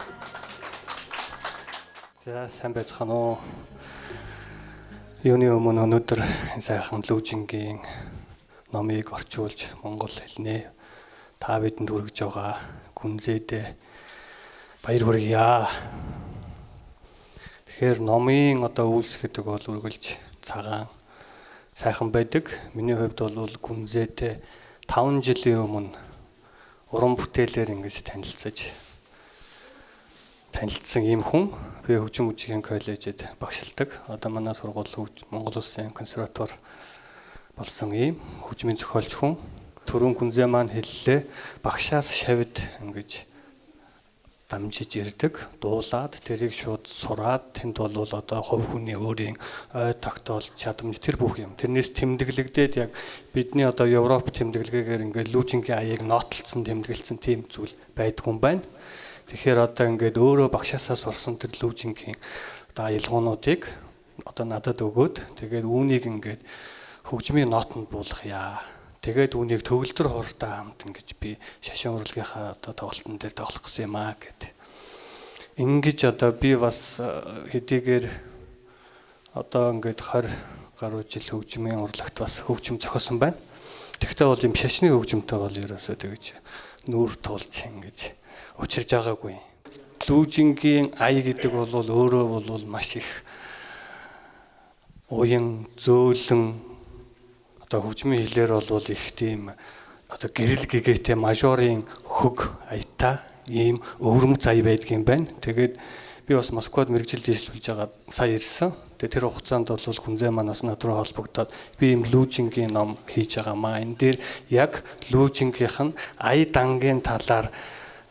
За сайн байцгаана уу. Юуны өмнө өнөөдөр сайхан Лүйжингийн номыг орчуулж монгол хэлнээ та бидэнд хүргэж байгаа Гүнзээдээ баяр хүргье. Тэгэхээр номын үйлс гэдэг бол үргэлж цагаан сайхан байдаг. Миний хувьд бол Гүнзээтэй 5 жилийн өмнө уран бүтээлээр ингэж танилцсан ийм хүн. Би хөгжим мужийн коллежид багшилдаг. Манай сургууль Монгол Улсын консерватори болсон ийм хөгжмийн зохиолч хүн. Түрүүн Гүнзээ маань хэллээ. Багшаас шавьд ингэж дамжиж ирдэг, дуулаад тэрийг шууд сураад тэнд бол хувь хүний өөрийн ой тогтоол чадамж тэр бүх юм. Тэрнээс тэмдэглэгдээд яг бидний Европ тэмдэглэгээр ингээд Лүйжингийн аяыг нотлцсон тэмдэглэсэн тийм зүйл байдгүй юм байна. Тэгэхээр ингээд өөрөө багшаасаа сурсан тэр Лүйжингийн аялгуунуудыг надад өгөөд тэгээд үүнийг ингээд хөгжмийн нотонд буулгая. Тэгээд үүнийг төгөлдөр хууртай хамт ингэж би шашин урлагийнхаа тоглолтын дээр тоглох гэсэн юм аа гэд. Ингэж би бас хэдийгээр ингээд 20 гаруй жил хөгжмийн урлагт бас хөгжим зохиосон байна. Тэгвэл бол юм шашны хөгжимтэй бол ерөөсөө тэгж нүүр тулж ингэж учирж байгаагүй. Лүйжингийн ая гэдэг бол өөрөө бол маш их уян зөөлөн хөгжмийн хэлээр бол их тийм гэрэл гэгээтэй мажорын хөг аятай ийм өвөрмөц ая байдаг юм байна. Тэгээд би бас Москвад мэргэжил дэвшүүлж байгаа сая ирсэн. Тэгээд тэр хугацаанд бол Гүнзээ манаас над руу холбогдоод би ийм Лүйжингийн ном хийж байгаамаа. Энэ дээр яг Лүйжингийнх нь ая дангийн талаар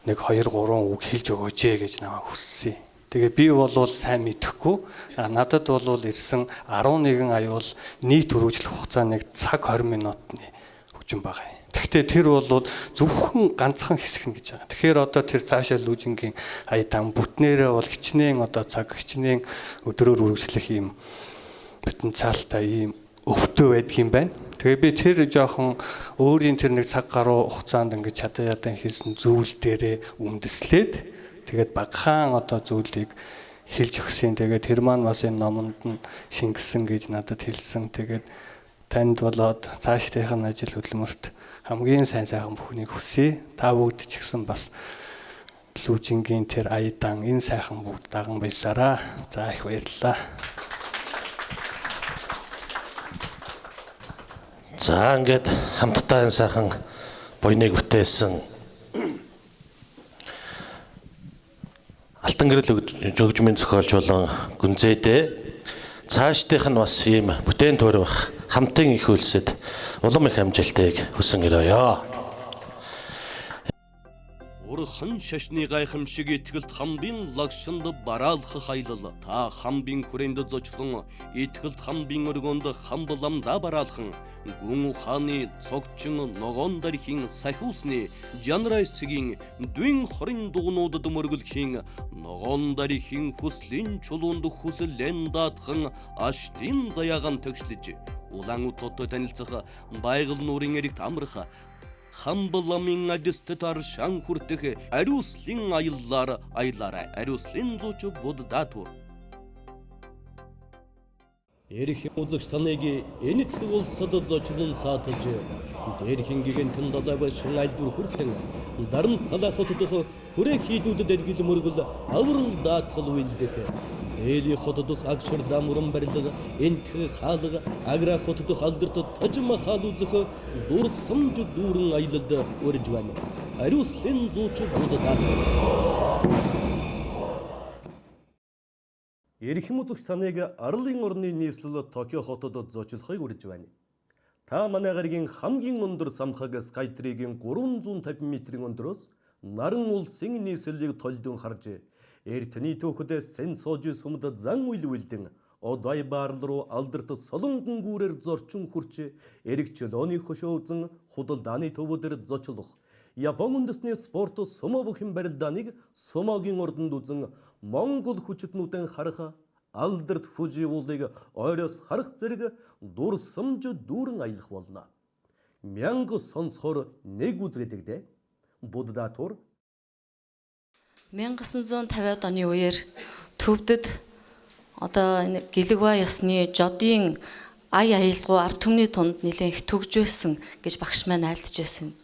нэг 2-3 үг хэлж өгөөч гэж намайг хүссэн. Тэгээ би бол сайн мэдэхгүй. Надад бол ирсэн 11 ая бол нийт өргөжлөх хугацаа нэг цаг 20 минутны хөгжим байгаа. Гэхдээ тэр бол зөвхөн ганцхан хэсэг нь гэж байгаа. Тэгэхээр тэр цаашаа Лүйжингийн ая дан бүтнээрээ бол хичнээн цаг хичнээн өдрөөр үргэлжлэх юм потенциалтай ийм өвтөө байдаг юм байна. Тэгээ би тэр жоохон өөрийн тэр нэг цаг гаруй хугацаанд ингэж чадаадан хийсэн зүйл дээрээ үндэслээд тэгээд багахан зүйлийг хэлж өгсөн. Тэгээд тэр маань бас энэ номонд нь шингэсэн гэж надад хэлсэн. Тэгээд танд болоод цаашдынх нь ажил хөдөлмөрт хамгийн сайн сайхан бүхнийг хүсье. Та бүгд ч гэсэн бас Лүйжингийн тэр аядан энэ сайхан бүгд даган баярлаарай. За их баярлалаа. За ингээд хамтдаа энэ сайхан буйныг бүтээсэн алтан гэрэл жөгжмийн зохиолч болон Гүнзээдээ цаашдынх нь бас ийм бүтээн төрөх хамтын их үлсэд улам их амжилтыг хүсэн өрөөё. Урхан шашны гайхамшиг итгэлт хамбин лагшинд бараалхах аялал та хамбин хүрээнд зочлон итгэлт хамбин өргөнд хамбламда бараалхан гүн ухааны цогчин ногоон дархийн сахиусны жанрайсгийн дүн хорин дугнуудад мөргөлхийн ногоон дархийн хүслийн чулуунд хүслэн даатхан ашлын заяаган төгшлөж улаан утгатай танилцах байгал нуурын эрэгт амрах хамбламын адистэд аршан хүртэх ариуслын аяллаар ариуслын зууч буддатур. Эрх үзэгч таныг энэтхэг улсад зочлон саатаж дээрхэн гигэнтэн далайг шин айлдвар хүртэн даран салахад дэх хүрээ хийдүүдэд эргэл мөргөл аврал даатгал үйлдэх эли хотодох агшир дамуран барилга энтхэг хаалга агра хотодох алдарт тажма хаалузах дурсамж дүүрэн аялалд өрж байна. Ариуслын зууч буддатур. Эрхэм үзэгч таныг арлын орны нийслэл Токио хотод зочлохыг урьж байна. Та манай гарагийн хамгийн өндөр самхаг Skytree-гийн 350 м-ийн өндөрөөс наран улсын нийслэлийг толдон харж эртний түүхэд сэн сууж сүмд зан үйлдэн одай баарл руу алдарт солонгон гүүрээр зорчин хүрч эрэг чөлөөний хөшөөзөн худалдааны төвөдөр зочлох Япон үндэсний спорт сумо бүхэн барилдааныг сумогийн ордонд үзэн Монгол хүчтнүүдэн харах алдарт Фужи уулыг ойроос харах зэрэг дурсамж дүүрэн аялах болно. Мянга сонсохоор нэг үзэгдэгдэ. Буддатур 1950-ад оны үеэр төвдөд одоо энэ гэлэгва ёсны жодын ая аялгуу ард түмний тунд нэлээд их төгж байсан гэж багш маань айлдж байсан.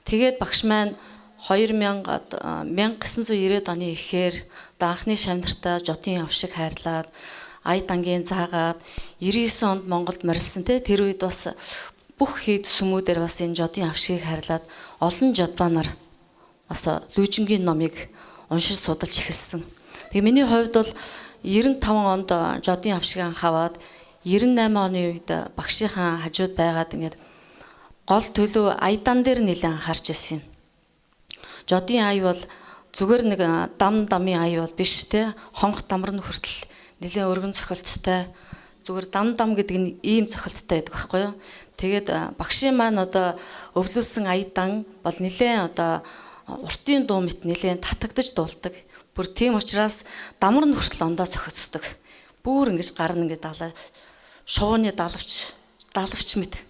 Тэгээд багш маань 1990-ад оны ихээр анхны шамнартаа жодын авшиг хайрлаад ая дангийн заагаад 99 онд Монголд морилсан те тэр үед бас бүх хэд сүмүүдээр бас энэ жодын авшигыг хайрлаад олон жодбаа нар бас Лүйжингийн номыг уншиж судалж эхэлсэн. Тэгээ миний хувьд бол 95 онд жодын авшиг анхаваад 98 оны үед багшийнхаа хажууд байгаад ингээд гол төлөв аядан дээр нэлээд анхаарч ирсэн юм. Жодын ая бол зүгээр нэг дамын ая бол биш те хонх дамар нь хүртэл нэлээд өргөн цохилттой зүгээр дам гэдэг нь ийм цохилттой байдаг байхгүй юу. Тэгээд багшийн маань одоо өвлүүлсэн аядан бол нэлээд одоо уртын дуу мэт нэлээд татагдж дуулдаг. Бүр тийм учраас дамар нь хүртэл ондоо цохицдаг. Бүр ингэж гар нь ингэ далаа шувууны далавч мэт.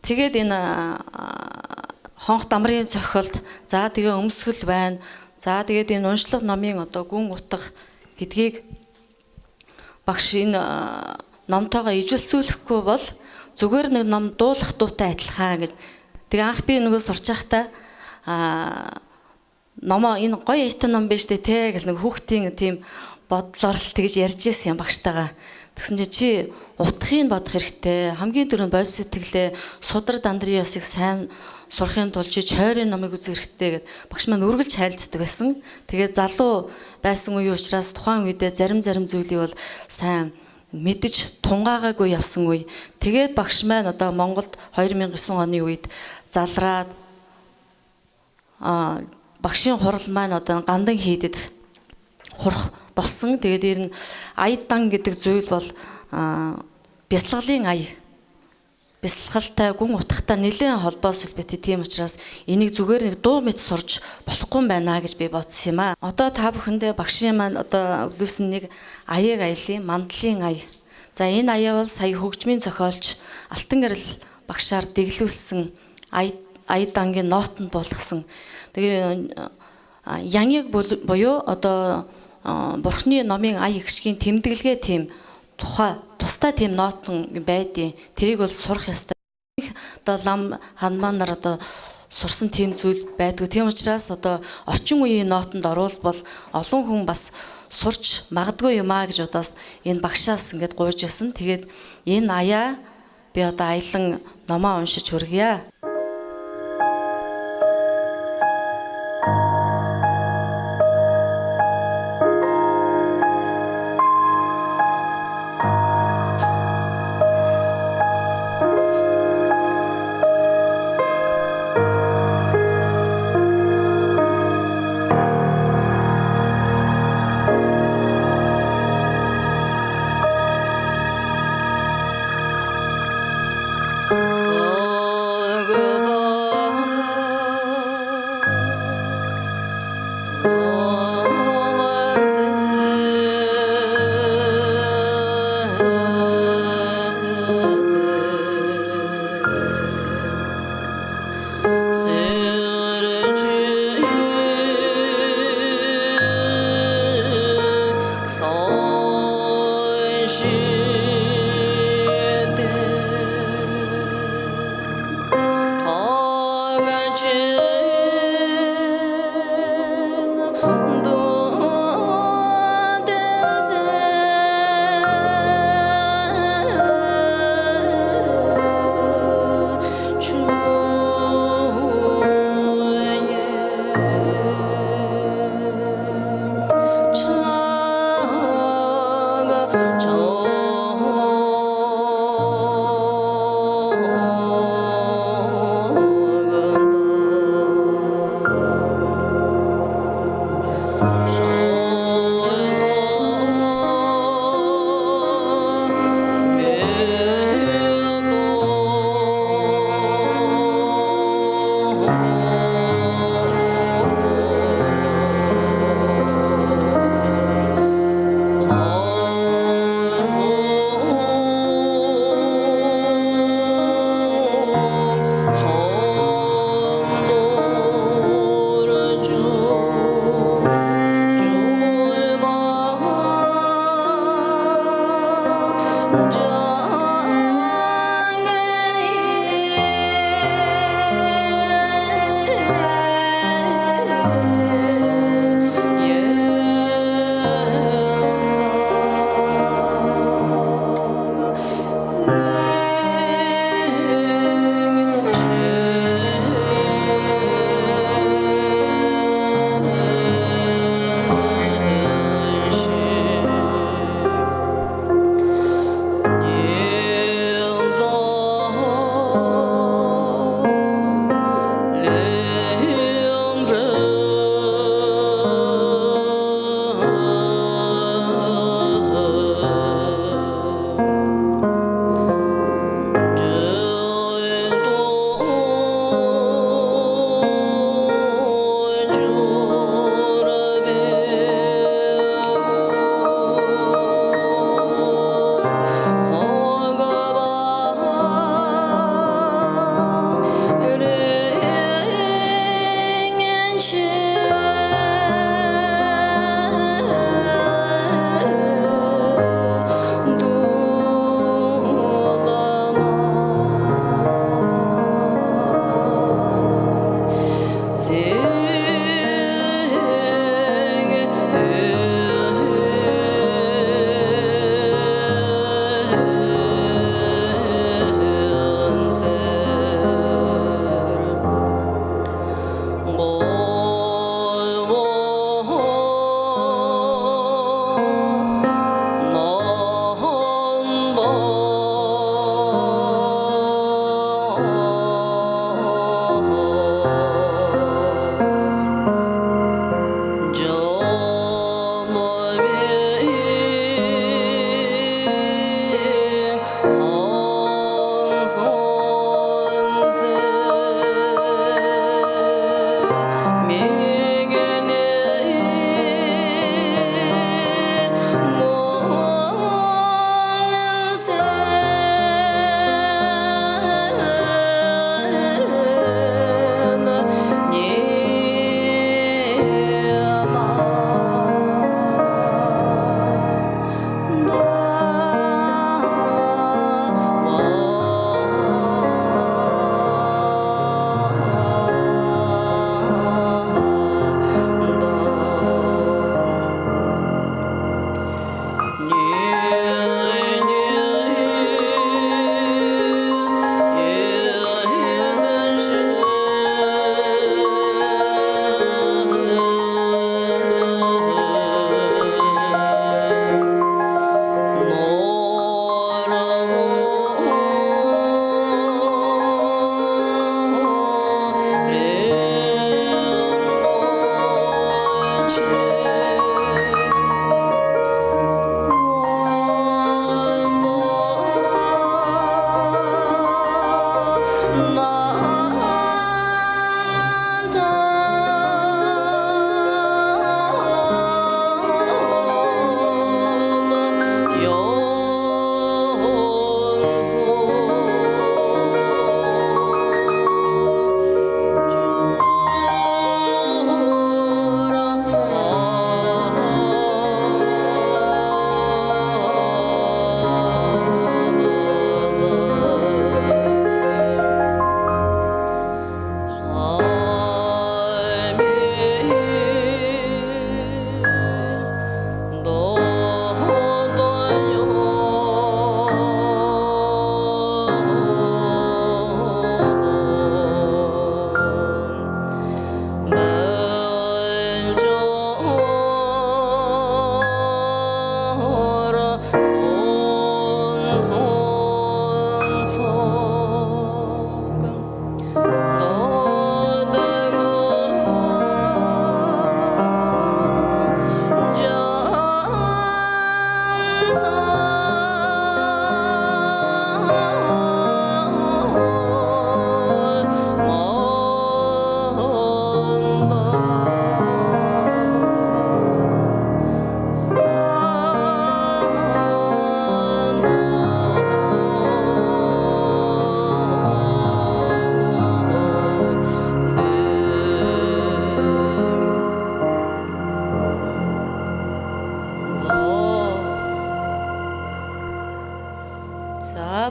Тэгээд энэ хонх дамрын цохилт за тэгээ өмсгөл байна. За тэгээд энэ уншлага номын одоо гүн утга гэдгийг багш энэ номтойгоо ижилсүүлэхгүй бол зүгээр нэг ном дуулах дуутай адилхан гэж. Тэгээ анх би нөгөө сурч байхдаа номоо энэ гоё аятай ном биш үү те гэж нэг хүүхдийн тийм бодлоор л тэгж ярьж ирсэн юм багштайгаа. Тэгсэн чи утгыг бодох хэрэгтэй. Хамгийн түрүүнд бодис сэтгэлээ судар дандрын ёсыг сайн сурахын тулд чи чойрын номыг үзэх хэрэгтэй гэд багш маань үргэлж хайлцдаг байсан. Тэгээд залуу байсан үеийн учраас тухайн үедээ зарим зүйлийг бол сайн мэдж тунгаагаагүй явсан үе. Тэгээд багш маань одоо Монголд 2009 оны үед залраад багшийн хурал маань одоо гандан хийдэд хурах болсон. Тэгээд ер нь аядан гэдэг зүйл бол бясалгалын ая. Бясалгалтай гүн утгатай нэлээд холбоос хэлбэтэй. Тийм учраас энийг зүгээр нэг дуу мэт сурж болохгүй байна гэж би бодсон юм аа. Одоо та бүхэндээ багшийн маань одоо өвлүүлсэн нэг аяыг аялын мандлын ая. За энэ аяа бол сая хөгжмийн зохиолч Алтан гэрэл багшаар дэглүүлсэн ая дангийн нотонд болгосон. Тэгээ яныг буюу одоо бурхны номын ая гიშгийн тэмдэглэгээ тийм тустай тийм нотон байдیں۔ Тэрийг бол сурах ёстой. Одоо лам ханманаар одоо сурсан тийм зүйл байдгүй. Тийм учраас одоо орчин үеийн нотонд оруулбал олон хүн бас сурч магадгүй юм аа гэж удаас энэ багшаас ингээд гуйж байсан. Тэгээд энэ аяа би одоо аялан номоо уншиж хүргье.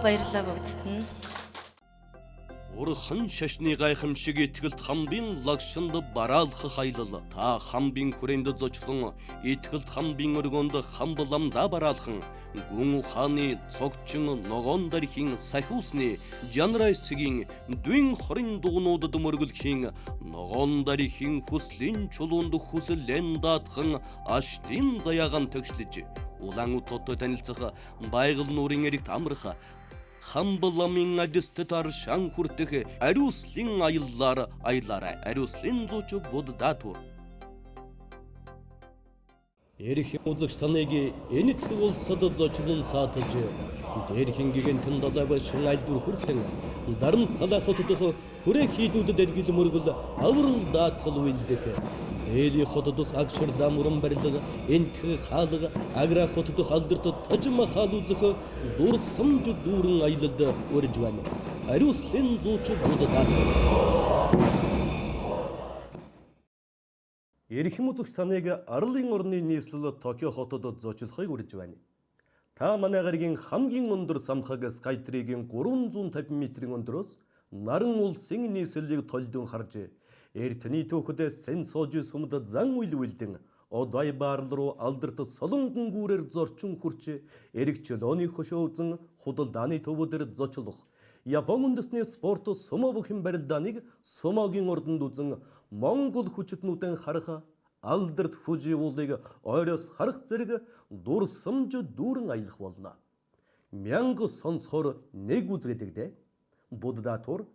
баярлалаа бүгдд нь. Урхан шашны гайхамшиг итгэлт хамбин лагшинды бараалхы хайлыл. Та хамбин хүрэнді зочлун, итгэлт хамбин өргөнді хамбыламда бараалхын. Гүн уханы цогчин ногон дарихин сахусны жанрайсыгин дүн хорин дугнуды дымыргылхин. Ногон дарихин хүслин чулунды хүсілен датхын аштин заяған төкшліжі. Улаңу тотты тәнілціға байгыл нурин ерік тамырға. Хамбыламин адысты таршан хүртігі әрюслин айыллары айлары әрюслин зочу бодыда тур. Эрхи Өзбекстанеге энитли болса да зочулун сатыжы. Дерхин кеген тындазабы шыңайлдыр хүртің. Дарын салахотыдығы хүре хидуды дергілі мұргылы авырылда қылу елдігі. Эли хотыдық акшырда мұрын бәрілігі, энтігі қалығы, агра хотыдық алдырты тажыма қалузығы, дұрсымжы дұрын айлылды өржуәні. Әрюслен зочу бодыда тур. Эрхи Өзбекстанеге арылын орны неслілі Токио хотыды зочылхай өржуәні. Та манағарген хамгин ондыр самхага скайтреген қорун зун тапиметрин ондырыз, нарын ол сен неслілігі толдың харжы. Эртini төхөдө сен сожу сумда заң уйлуилдин. Одай барлыру алдырты солонгун гурер зорчун хурчы, эрикчелони хошоузун худалданы төвөдөр зочулук. Япон үндэсний спорту сомобухин барилданик сомогин ордундузун Монгол хүчүтнүүдэн харха алдырт фужи улдыгы ойрос харх зэрэг дурсымжы дүүрэн аялах болно. Мянгы сонсхор нэг үзгедэгдэ. Будда тур